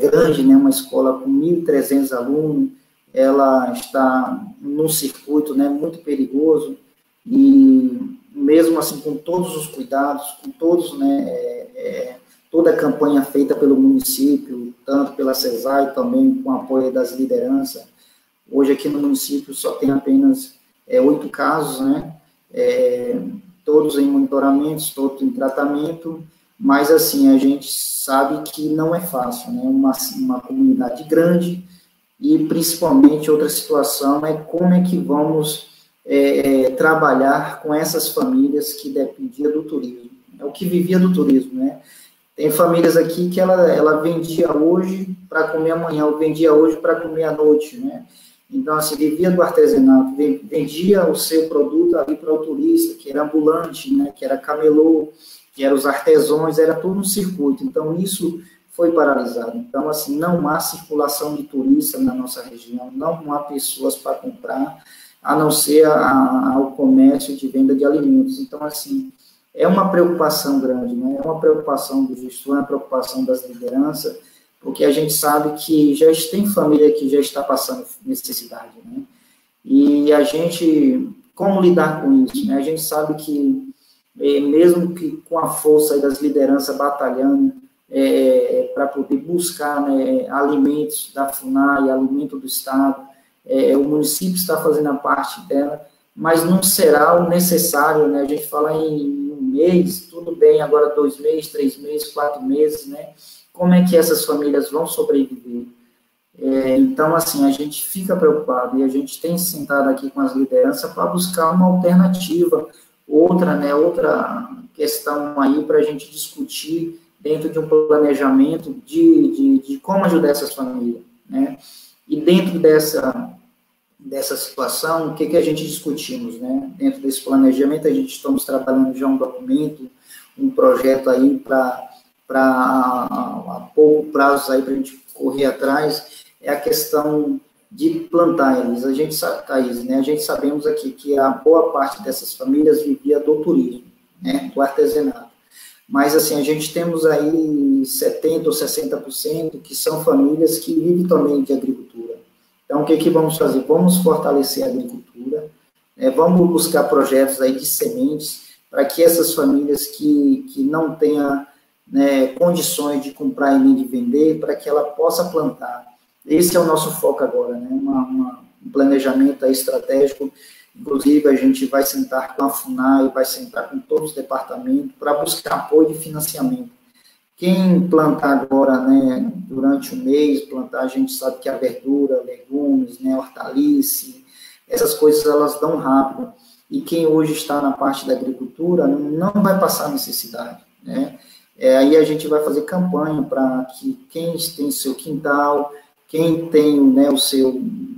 grande, né, uma escola com 1.300 alunos, ela está num circuito, né, muito perigoso, e mesmo assim, com todos os cuidados, com todos, né, toda a campanha feita pelo município, tanto pela CESAI, também com o apoio das lideranças. Hoje aqui no município só tem apenas 8 casos, né? Todos em monitoramentos, todos em tratamento, mas assim, a gente sabe que não é fácil, né? Uma comunidade grande, e principalmente outra situação é como é que vamos trabalhar com essas famílias que dependiam do turismo, é o que vivia do turismo, né? Tem famílias aqui que ela vendia hoje para comer amanhã, ou vendia hoje para comer à noite, né? Então, assim, vivia do artesanato, vendia o seu produto ali para o turista, que era ambulante, né? Que era camelô, que eram os artesãos, era tudo um circuito. Então, isso foi paralisado. Então, assim, não há circulação de turistas na nossa região, não há pessoas para comprar, a não ser o comércio de venda de alimentos. Então, assim, é uma preocupação grande, né? É uma preocupação do gestor, é uma preocupação das lideranças, porque a gente sabe que já tem família que já está passando necessidade, né? E a gente, como lidar com isso, né? A gente sabe que, mesmo que com a força das lideranças batalhando, para poder buscar, né, alimentos da FUNAI, alimento do Estado, o município está fazendo a parte dela, mas não será o necessário, né? A gente fala em um mês, tudo bem, agora 2 meses, 3 meses, 4 meses, né? Como é que essas famílias vão sobreviver? Então, assim, a gente fica preocupado e a gente tem sentado aqui com as lideranças para buscar uma alternativa, outra questão aí para a gente discutir dentro de um planejamento de como ajudar essas famílias, né? E dentro dessa situação, o que a gente discutimos, né? Dentro desse planejamento, a gente estamos trabalhando já um documento, um projeto aí para a pouco prazo aí para a gente correr atrás, é a questão de plantar eles. A gente sabe, Thaís, né? A gente sabemos aqui que a boa parte dessas famílias vivia do turismo, né? Do artesanato. Mas, assim, a gente temos aí 70% ou 60% que são famílias que vivem também de agricultura. Então, o que vamos fazer? Vamos fortalecer a agricultura, vamos buscar projetos aí de sementes para que essas famílias que não tenham, né, condições de comprar e nem de vender, para que ela possa plantar. Esse é o nosso foco agora, né? Um planejamento aí estratégico. Inclusive, a gente vai sentar com a FUNAI, vai sentar com todos os departamentos para buscar apoio de financiamento. Quem plantar agora, né, durante o mês, plantar, a gente sabe que a verdura, legumes, né, hortaliça, essas coisas elas dão rápido. E quem hoje está na parte da agricultura não vai passar necessidade, né? Aí a gente vai fazer campanha para que quem tem seu quintal, quem tem, né,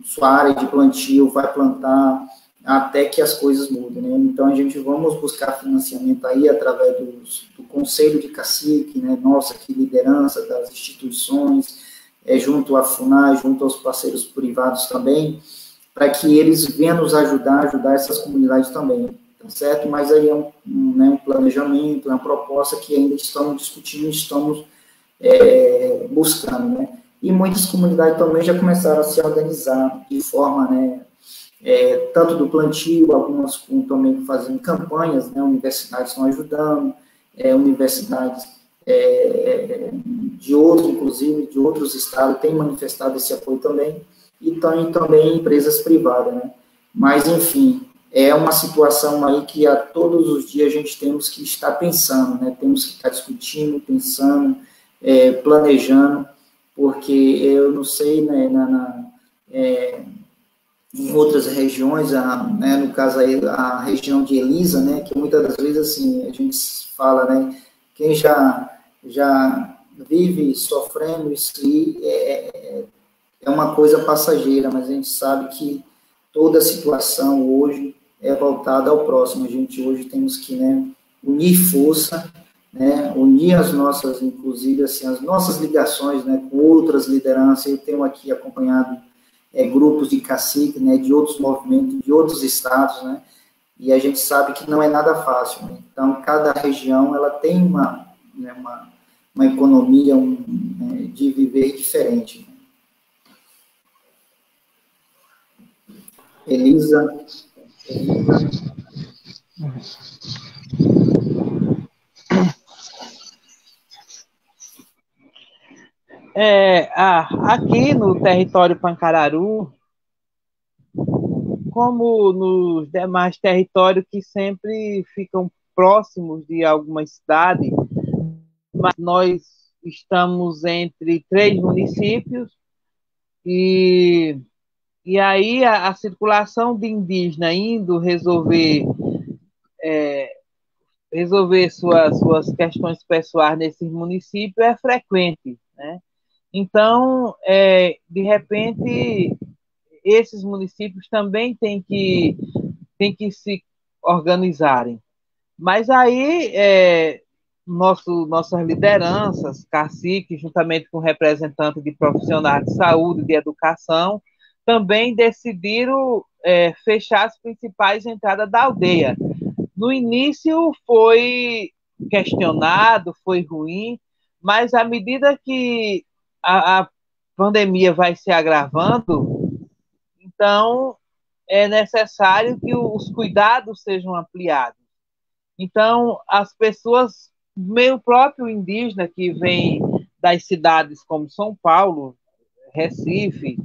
sua área de plantio, vai plantar até que as coisas mudem, né? Então, a gente vamos buscar financiamento aí através do Conselho de Cacique, né, nossa aqui, liderança das instituições, junto à FUNAI, junto aos parceiros privados também, para que eles venham nos ajudar essas comunidades também, tá certo? Mas aí é um planejamento, uma proposta que ainda estamos discutindo, estamos buscando, né? E muitas comunidades também já começaram a se organizar de forma, né, tanto do plantio, algumas também fazendo campanhas, né, universidades estão ajudando, universidades inclusive de outros estados, têm manifestado esse apoio também, e também empresas privadas, né? Mas, enfim, é uma situação aí que a todos os dias a gente temos que estar pensando, né? Temos que estar discutindo, pensando, planejando, porque eu não sei, né, em outras regiões, né, no caso aí, a região de Elisa, né, que muitas das vezes, assim, a gente fala, né, quem já vive sofrendo isso aí é uma coisa passageira, mas a gente sabe que toda a situação hoje é voltada ao próximo. A gente hoje temos que, né, unir força, né, unir as nossas, inclusive, assim, as nossas ligações, né, com outras lideranças. Eu tenho aqui acompanhado grupos de cacique, né, de outros movimentos, de outros estados, né, e a gente sabe que não é nada fácil, né? Então, cada região, ela tem uma economia de viver diferente. Elisa. Aqui no território Pancararu, como nos demais territórios que sempre ficam próximos de alguma cidade, mas nós estamos entre 3 municípios e, e aí a circulação de indígena indo resolver suas questões pessoais nesses municípios é frequente, né? Então, de repente, esses municípios também têm que se organizarem. Mas aí, nossas lideranças, caciques, juntamente com representantes de profissionais de saúde, de educação, também decidiram fechar as principais entradas da aldeia. No início foi questionado, foi ruim, mas à medida que a pandemia vai se agravando, então é necessário que os cuidados sejam ampliados. Então, as pessoas, meio próprio indígena que vem das cidades como São Paulo, Recife,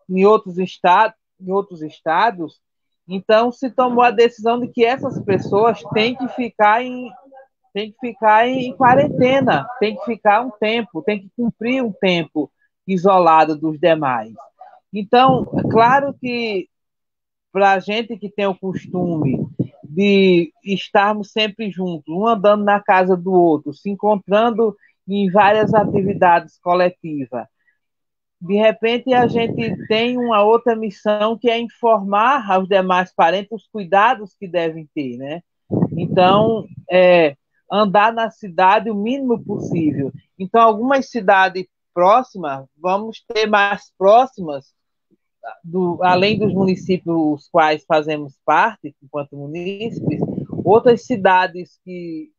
em outros estados, então se tomou a decisão de que essas pessoas têm que ficar em quarentena, têm que ficar um tempo, têm que cumprir um tempo isolado dos demais. Então, é claro que para a gente que tem o costume de estarmos sempre juntos, um andando na casa do outro, se encontrando em várias atividades coletivas, de repente a gente tem uma outra missão que é informar aos demais parentes os cuidados que devem ter, né? Então, andar na cidade o mínimo possível. Então, algumas cidades próximas, vamos ter mais próximas, além dos municípios os quais fazemos parte, enquanto munícipes, outras cidades que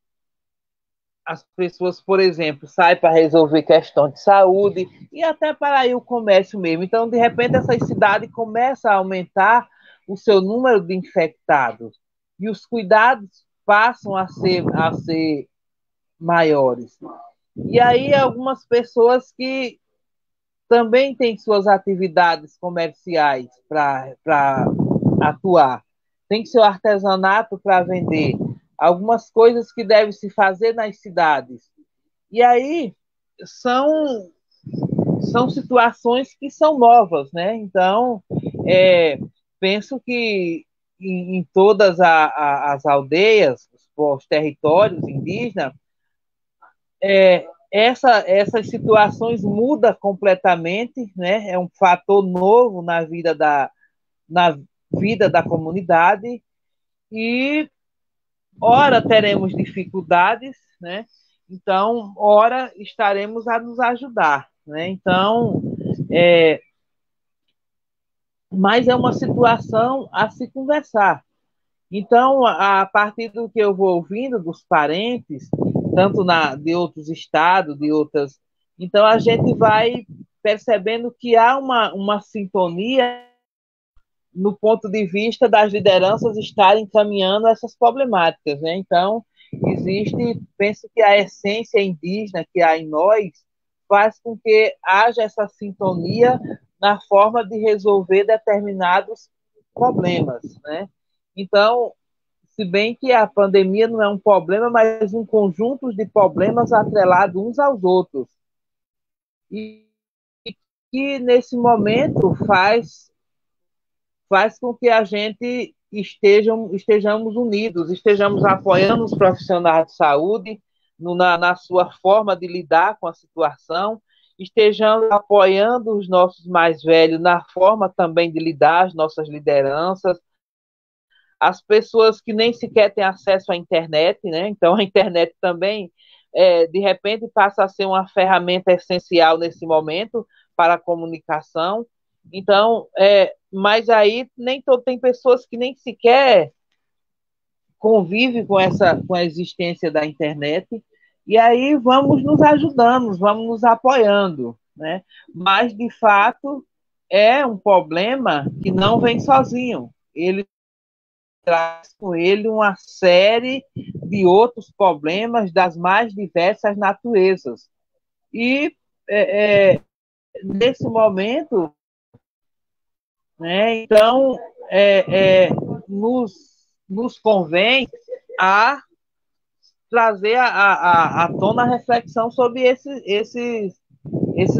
as pessoas, por exemplo, saem para resolver questão de saúde e até para ir o comércio mesmo. Então, de repente, essas cidades começam a aumentar o seu número de infectados e os cuidados passam a ser maiores. E aí, algumas pessoas que também têm suas atividades comerciais para atuar, tem seu artesanato para vender, algumas coisas que devem se fazer nas cidades. E aí são situações que são novas, né? Então, penso que em todas as aldeias, os territórios indígenas, essas situações mudam completamente, né? É um fator novo na vida da comunidade e ora teremos dificuldades, né? Então, ora estaremos a nos ajudar, né? Então, mas é uma situação a se conversar. Então, a partir do que eu vou ouvindo dos parentes, tanto de outros estados, de outras. Então, a gente vai percebendo que há uma sintonia no ponto de vista das lideranças estarem caminhando essas problemáticas, né? Então, penso que a essência indígena que há em nós faz com que haja essa sintonia na forma de resolver determinados problemas, né? Então, se bem que a pandemia não é um problema, mas um conjunto de problemas atrelados uns aos outros. E que, nesse momento, faz com que a gente estejamos unidos, estejamos apoiando os profissionais de saúde na sua forma de lidar com a situação, estejamos apoiando os nossos mais velhos na forma também de lidar, as nossas lideranças, as pessoas que nem sequer têm acesso à internet, né? Então a internet também, de repente, passa a ser uma ferramenta essencial nesse momento para a comunicação. Então, mas aí tem pessoas que nem sequer convivem com a existência da internet, e aí vamos nos ajudando, vamos nos apoiando, né? Mas, de fato, é um problema que não vem sozinho. Ele traz com ele uma série de outros problemas das mais diversas naturezas. E nesse momento, né, então, nos convém a trazer à tona a reflexão sobre esses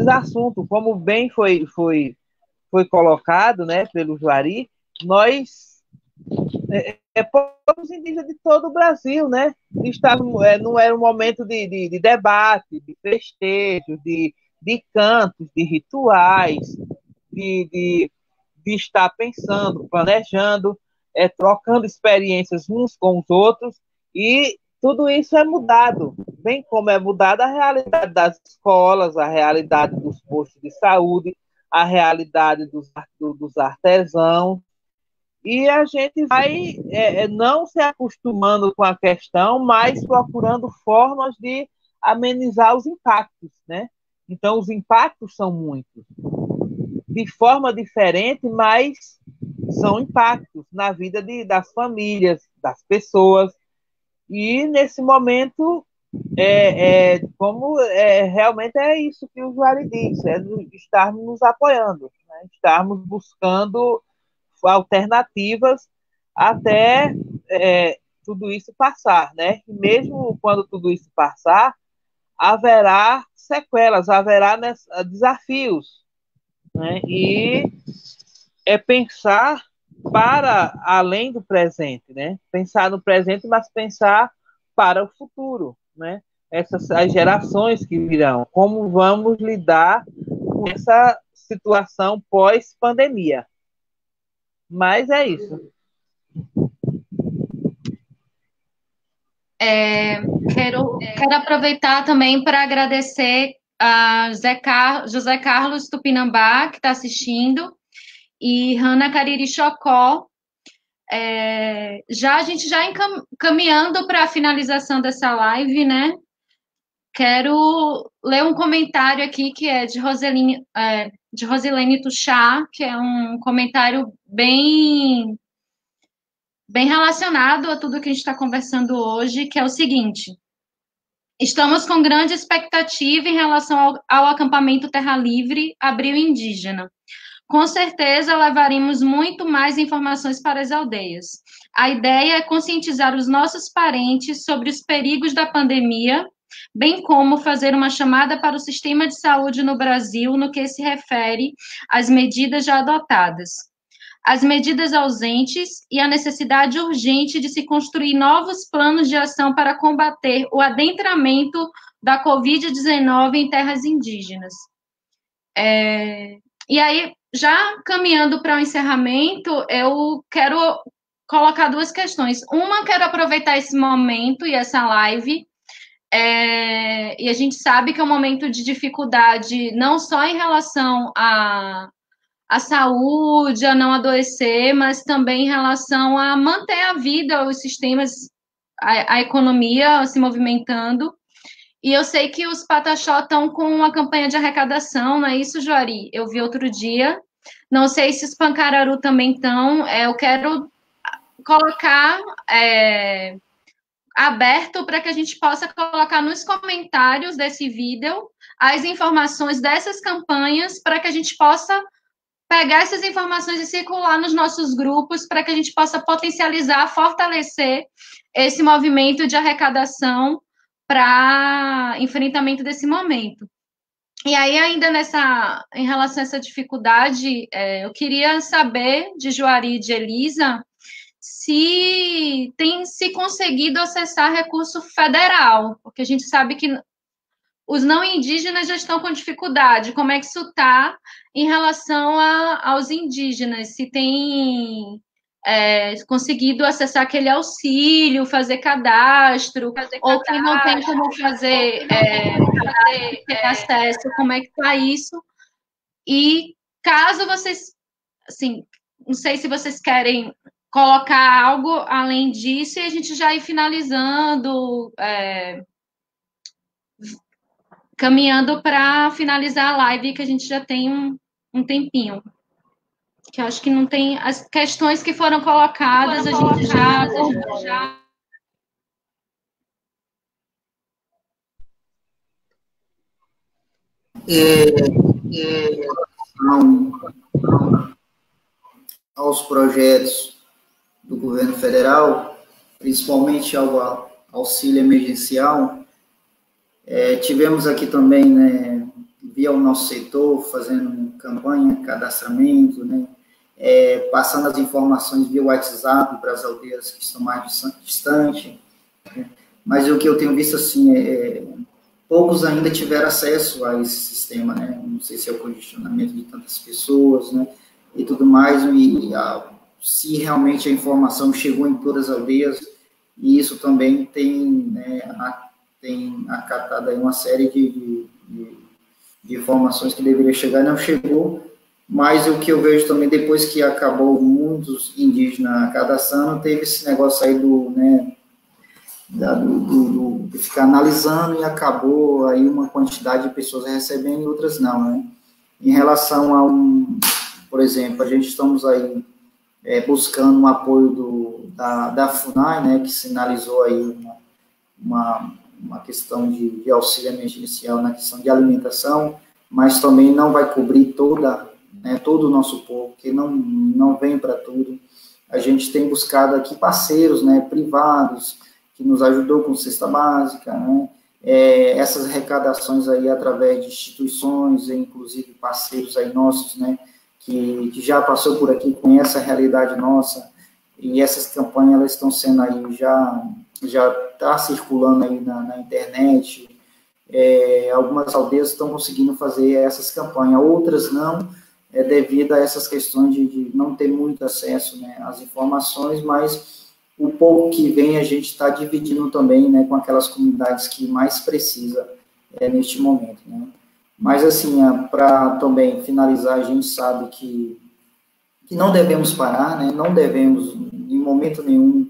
assuntos. Como bem foi colocado, né, pelo Juari, nós, povos indígenas de todo o Brasil, né, não era um momento de debate, de festejo, de cantos, de rituais, de estar pensando, planejando, trocando experiências uns com os outros, e tudo isso é mudado, bem como é mudada a realidade das escolas, a realidade dos postos de saúde, a realidade dos artesãos, e a gente vai não se acostumando com a questão, mas procurando formas de amenizar os impactos, né? Então, os impactos são muitos, de forma diferente, mas são impactos na vida das famílias, das pessoas. E, nesse momento, realmente é isso que o Juari disse, estarmos nos apoiando, né? Estarmos buscando alternativas até tudo isso passar, né? E mesmo quando tudo isso passar, haverá sequelas, haverá desafios, né? E pensar para além do presente, né? Pensar no presente, mas pensar para o futuro, né? As gerações que virão, como vamos lidar com essa situação pós-pandemia. Mas é isso. Quero aproveitar também para agradecer a José Carlos Tupinambá, que está assistindo, e Hanna Cariri Chocó. A gente já encaminhando para a finalização dessa live, né? Quero ler um comentário aqui que é de Rosilene Tuchá, que é um comentário bem relacionado a tudo que a gente está conversando hoje, que é o seguinte: estamos com grande expectativa em relação ao acampamento Terra Livre Abril Indígena. Com certeza levaremos muito mais informações para as aldeias. A ideia é conscientizar os nossos parentes sobre os perigos da pandemia, bem como fazer uma chamada para o sistema de saúde no Brasil no que se refere às medidas já adotadas, as medidas ausentes e a necessidade urgente de se construir novos planos de ação para combater o adentramento da Covid-19 em terras indígenas. E aí, já caminhando para o encerramento, eu quero colocar duas questões. Uma, quero aproveitar esse momento e essa live, e a gente sabe que é um momento de dificuldade, não só em relação à saúde, a não adoecer, mas também em relação a manter a vida, os sistemas, a economia se movimentando. E eu sei que os Pataxó estão com uma campanha de arrecadação, não é isso, Juari? Eu vi outro dia. Não sei se os Pancararu também estão. Eu quero colocar aberto para que a gente possa colocar nos comentários desse vídeo as informações dessas campanhas, para que a gente possa pegar essas informações e circular nos nossos grupos, para que a gente possa potencializar, fortalecer esse movimento de arrecadação para enfrentamento desse momento. E aí, ainda em relação a essa dificuldade, eu queria saber de Juari e de Elisa se tem se conseguido acessar recurso federal, porque a gente sabe que os não indígenas já estão com dificuldade. Como é que isso está em relação aos indígenas? Se tem conseguido acessar aquele auxílio, fazer cadastro, ou quem não tem como fazer acesso, como é que está isso? E caso vocês, assim, não sei se vocês querem colocar algo além disso, e a gente já ir finalizando, caminhando para finalizar a live, que a gente já tem um tempinho. Que eu acho que não tem... As questões que foram colocadas, a gente já... Em relação aos projetos do governo federal, principalmente ao auxílio emergencial, tivemos aqui também, né, via o nosso setor, fazendo campanha, cadastramento, né, passando as informações via WhatsApp para as aldeias que estão mais distantes, né, mas o que eu tenho visto, assim, poucos ainda tiveram acesso a esse sistema, né, não sei se é o congestionamento de tantas pessoas, né, e tudo mais, se realmente a informação chegou em todas as aldeias, e isso também tem, né, tem acatado aí uma série de informações que deveria chegar e não chegou, mas o que eu vejo também, depois que acabou muitos indígenas cadastrando, teve esse negócio aí de ficar analisando e acabou aí uma quantidade de pessoas recebendo e outras não, né? Em relação a por exemplo, a gente estamos aí buscando um apoio da FUNAI, né, que sinalizou aí uma questão de auxílio emergencial na questão de alimentação, mas também não vai cobrir todo o nosso povo, que não vem para tudo. A gente tem buscado aqui parceiros, né, privados, que nos ajudou com cesta básica, né, essas arrecadações aí através de instituições, inclusive parceiros aí nossos, né, que já passou por aqui, conhece a realidade nossa, e essas campanhas, elas estão sendo aí, já está circulando aí na internet, algumas aldeias estão conseguindo fazer essas campanhas, outras não, devido a essas questões de não ter muito acesso, né, às informações, mas o pouco que vem a gente está dividindo também, né, com aquelas comunidades que mais precisa neste momento, né. Mas, assim, para também finalizar, a gente sabe que não devemos parar, né? Não devemos, em momento nenhum,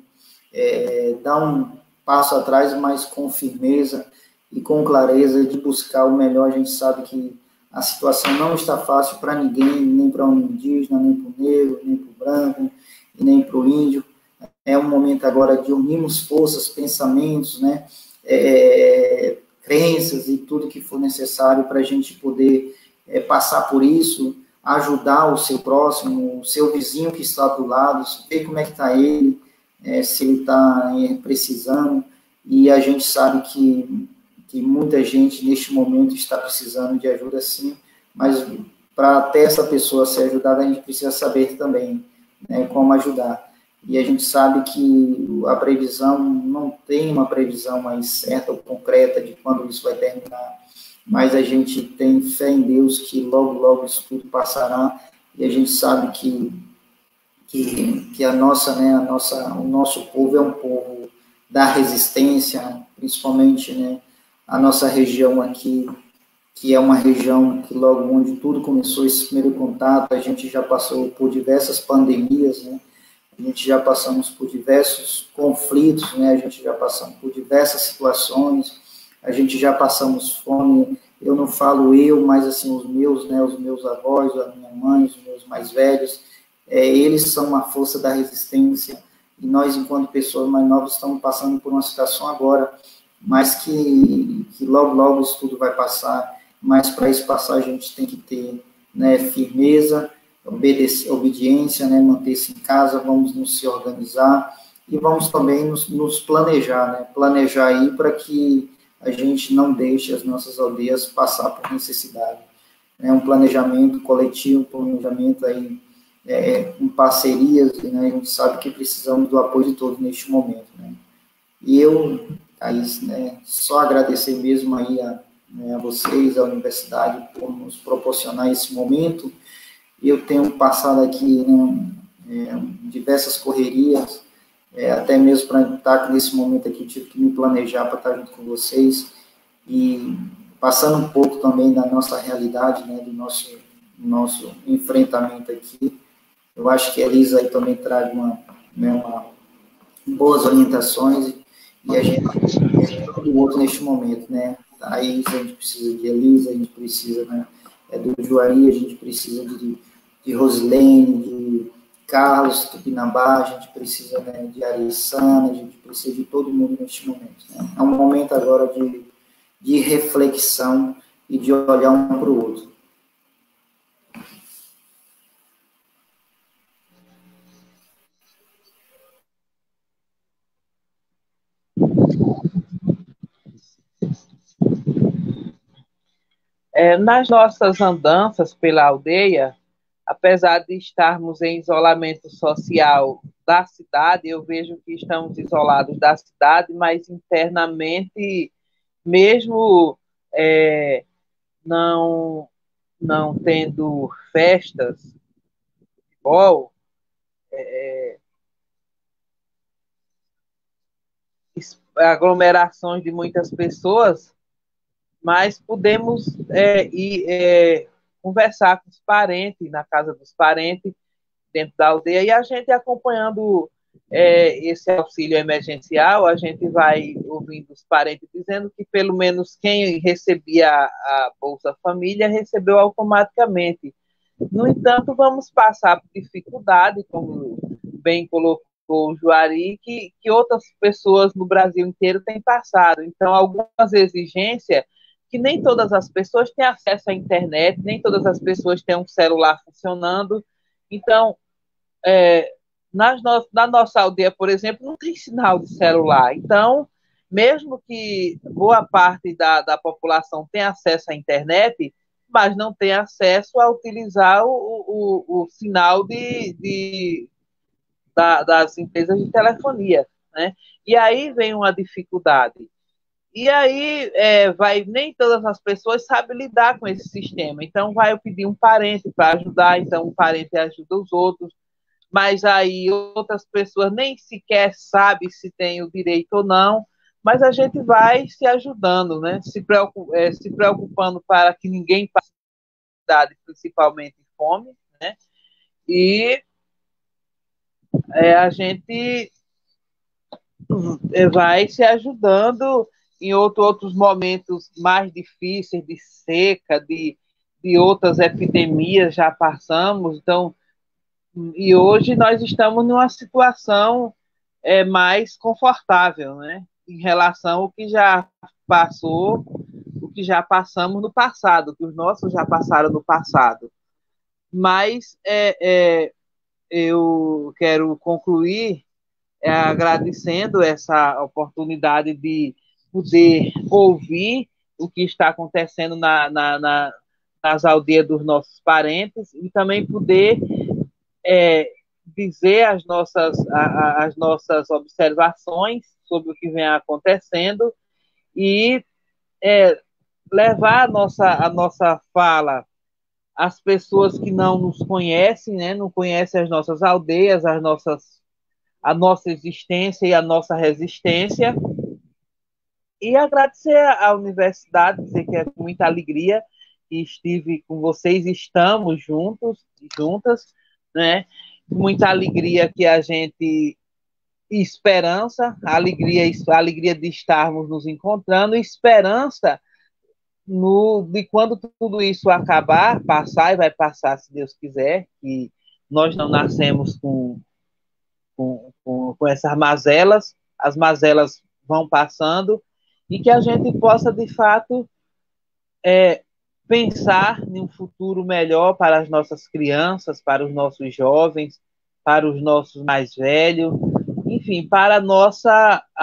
dar um passo atrás, mas com firmeza e com clareza de buscar o melhor. A gente sabe que a situação não está fácil para ninguém, nem para um indígena, nem para o negro, nem para o branco, e nem para o índio. É um momento agora de unirmos forças, pensamentos, né? Crenças e tudo que for necessário para a gente poder passar por isso, ajudar o seu próximo, o seu vizinho que está do lado, ver como é que está ele, se ele está precisando, e a gente sabe que muita gente neste momento está precisando de ajuda sim, mas para até essa pessoa ser ajudada, a gente precisa saber também, né, como ajudar. E a gente sabe que a previsão, não tem uma previsão mais certa ou concreta de quando isso vai terminar, mas a gente tem fé em Deus que logo, logo isso tudo passará, e a gente sabe que a nossa, né, o nosso povo é um povo da resistência, principalmente, né, a nossa região aqui, que é uma região que logo onde tudo começou, esse primeiro contato, a gente já passou por diversas pandemias, né, a gente já passamos por diversos conflitos, né? A gente já passamos por diversas situações, a gente já passamos fome, eu não falo eu, mas assim, os meus avós, a minha mãe, os meus mais velhos, eles são uma força da resistência, e nós, enquanto pessoas mais novas, estamos passando por uma situação agora, mas que logo, logo isso tudo vai passar, mas para isso passar a gente tem que ter, né, firmeza, obediência, né, manter-se em casa, vamos nos se organizar e vamos também nos planejar, né, planejar aí para que a gente não deixe as nossas aldeias passar por necessidade. Um planejamento coletivo, um planejamento aí com parcerias, né, a gente sabe que precisamos do apoio de todos neste momento, né. E eu, Thaís, né, só agradecer mesmo aí a vocês, a universidade, por nos proporcionar esse momento. Eu tenho passado aqui, né, diversas correrias, até mesmo para estar nesse momento aqui, tive que me planejar para estar junto com vocês, e passando um pouco também da nossa realidade, né, do nosso enfrentamento aqui. Eu acho que a Elisa aí também traz boas orientações, e a gente precisa do outro neste momento, né? A gente precisa de Elisa, a gente precisa, né, do Juari, a gente precisa de Rosilene, de Carlos Tupinambá, a gente precisa, né, de Ariçana, a gente precisa de todo mundo neste momento, né? É um momento agora de reflexão e de olhar um para o outro. Nas nossas andanças pela aldeia, apesar de estarmos em isolamento social da cidade, eu vejo que estamos isolados da cidade, mas internamente, mesmo não, não tendo festas, futebol, aglomerações de muitas pessoas, mas podemos ir conversar com os parentes, na casa dos parentes, dentro da aldeia, e a gente acompanhando esse auxílio emergencial, a gente vai ouvindo os parentes dizendo que pelo menos quem recebia a Bolsa Família recebeu automaticamente. No entanto, vamos passar por dificuldade, como bem colocou o Juari, que outras pessoas no Brasil inteiro têm passado. Então, algumas exigências que nem todas as pessoas têm acesso à internet, nem todas as pessoas têm um celular funcionando. Então, na nossa aldeia, por exemplo, não tem sinal de celular. Então, mesmo que boa parte da população tenha acesso à internet, mas não tem acesso a utilizar o sinal das empresas de telefonia, né? E aí vem uma dificuldade. E aí nem todas as pessoas sabem lidar com esse sistema. Então vai eu pedir um parente para ajudar, então um parente ajuda os outros, mas aí outras pessoas nem sequer sabem se tem o direito ou não, mas a gente vai se ajudando, né? Se preocupando para que ninguém passe necessidade, principalmente fome, né? E a gente vai se ajudando em outros momentos mais difíceis, de seca, de outras epidemias já passamos. Então, e hoje nós estamos numa situação mais confortável, né? Em relação ao que já passou, o que já passamos no passado, que os nossos já passaram no passado. Mas eu quero concluir agradecendo essa oportunidade de poder ouvir o que está acontecendo nas aldeias dos nossos parentes e também poder dizer as nossas observações sobre o que vem acontecendo e levar a nossa fala às pessoas que não nos conhecem, né, não conhecem as nossas aldeias, a nossa existência e a nossa resistência. E agradecer à universidade, dizer que é com muita alegria que estive com vocês, estamos juntos e juntas, né? Muita alegria que a gente esperança, a alegria de estarmos nos encontrando, esperança de quando tudo isso acabar, passar, e vai passar, se Deus quiser, que nós não nascemos com essas mazelas, as mazelas vão passando, e que a gente possa, de fato, pensar em um futuro melhor para as nossas crianças, para os nossos jovens, para os nossos mais velhos, enfim, para a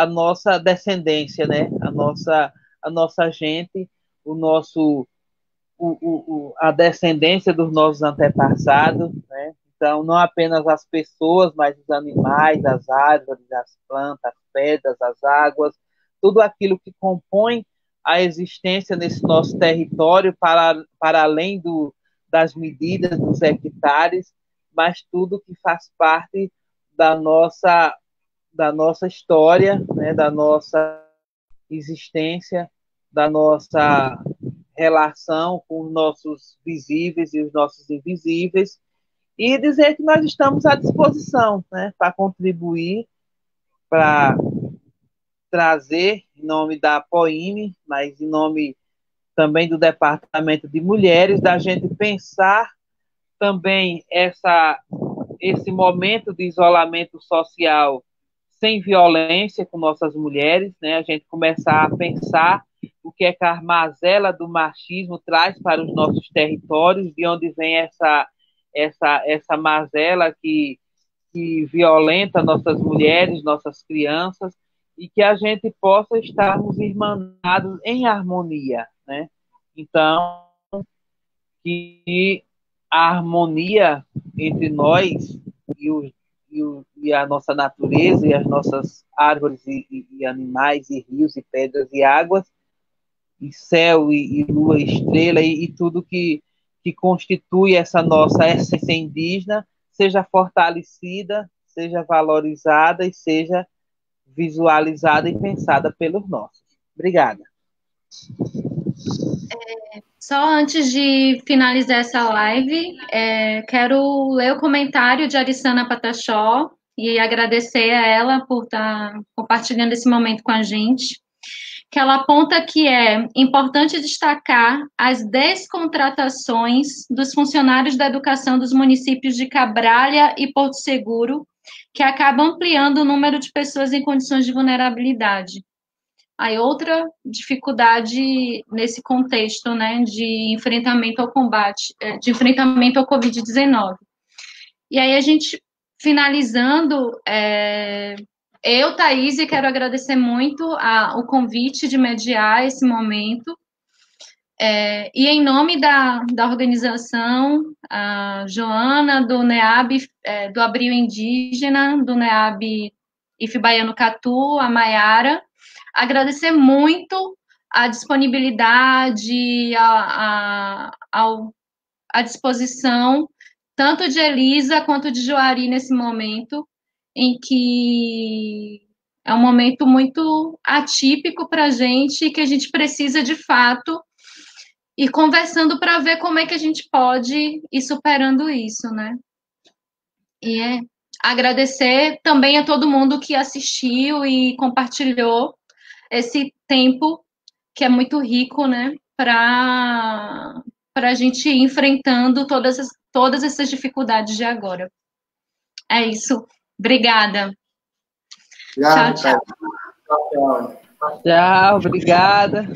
nossa descendência, né? A nossa gente, a descendência dos nossos antepassados, né? Então, não apenas as pessoas, mas os animais, as árvores, as plantas, as pedras, as águas, tudo aquilo que compõe a existência nesse nosso território, para além das medidas, dos hectares, mas tudo que faz parte da nossa história, né, da nossa existência, da nossa relação com os nossos visíveis e os nossos invisíveis, e dizer que nós estamos à disposição, né, para contribuir, para trazer, em nome da POIME, mas em nome também do Departamento de Mulheres, da gente pensar também esse momento de isolamento social sem violência com nossas mulheres, né? A gente começar a pensar o que é que a mazela do machismo traz para os nossos territórios, de onde vem essa mazela que violenta nossas mulheres, nossas crianças, e que a gente possa estarmos irmanados em harmonia, né? Então, que a harmonia entre nós e a nossa natureza e as nossas árvores e animais e rios e pedras e águas e céu e lua e estrela e tudo que constitui essa nossa essência indígena seja fortalecida, seja valorizada e seja visualizada e pensada pelos nossos. Obrigada. Só antes de finalizar essa live, quero ler o comentário de Arissana Pataxó e agradecer a ela por estar compartilhando esse momento com a gente, que ela aponta que é importante destacar as descontratações dos funcionários da educação dos municípios de Cabralha e Porto Seguro, que acabam ampliando o número de pessoas em condições de vulnerabilidade. Aí outra dificuldade nesse contexto, né, de enfrentamento ao combate, de enfrentamento ao Covid-19. E aí a gente, finalizando, eu, Thaís, quero agradecer muito o convite de mediar esse momento, e em nome da organização, a Joana, do NEAB, do Abril Indígena, do NEAB IF Baiano Catu, a Maiara, agradecer muito a disponibilidade, a disposição, tanto de Elisa quanto de Joari nesse momento, em que é um momento muito atípico para a gente, que a gente precisa, de fato, ir conversando para ver como é que a gente pode ir superando isso, né? E agradecer também a todo mundo que assistiu e compartilhou esse tempo, que é muito rico, né, para a gente ir enfrentando todas essas dificuldades de agora. É isso. Obrigada. Obrigado, tchau, tchau. Tchau, tchau. Tchau, obrigada.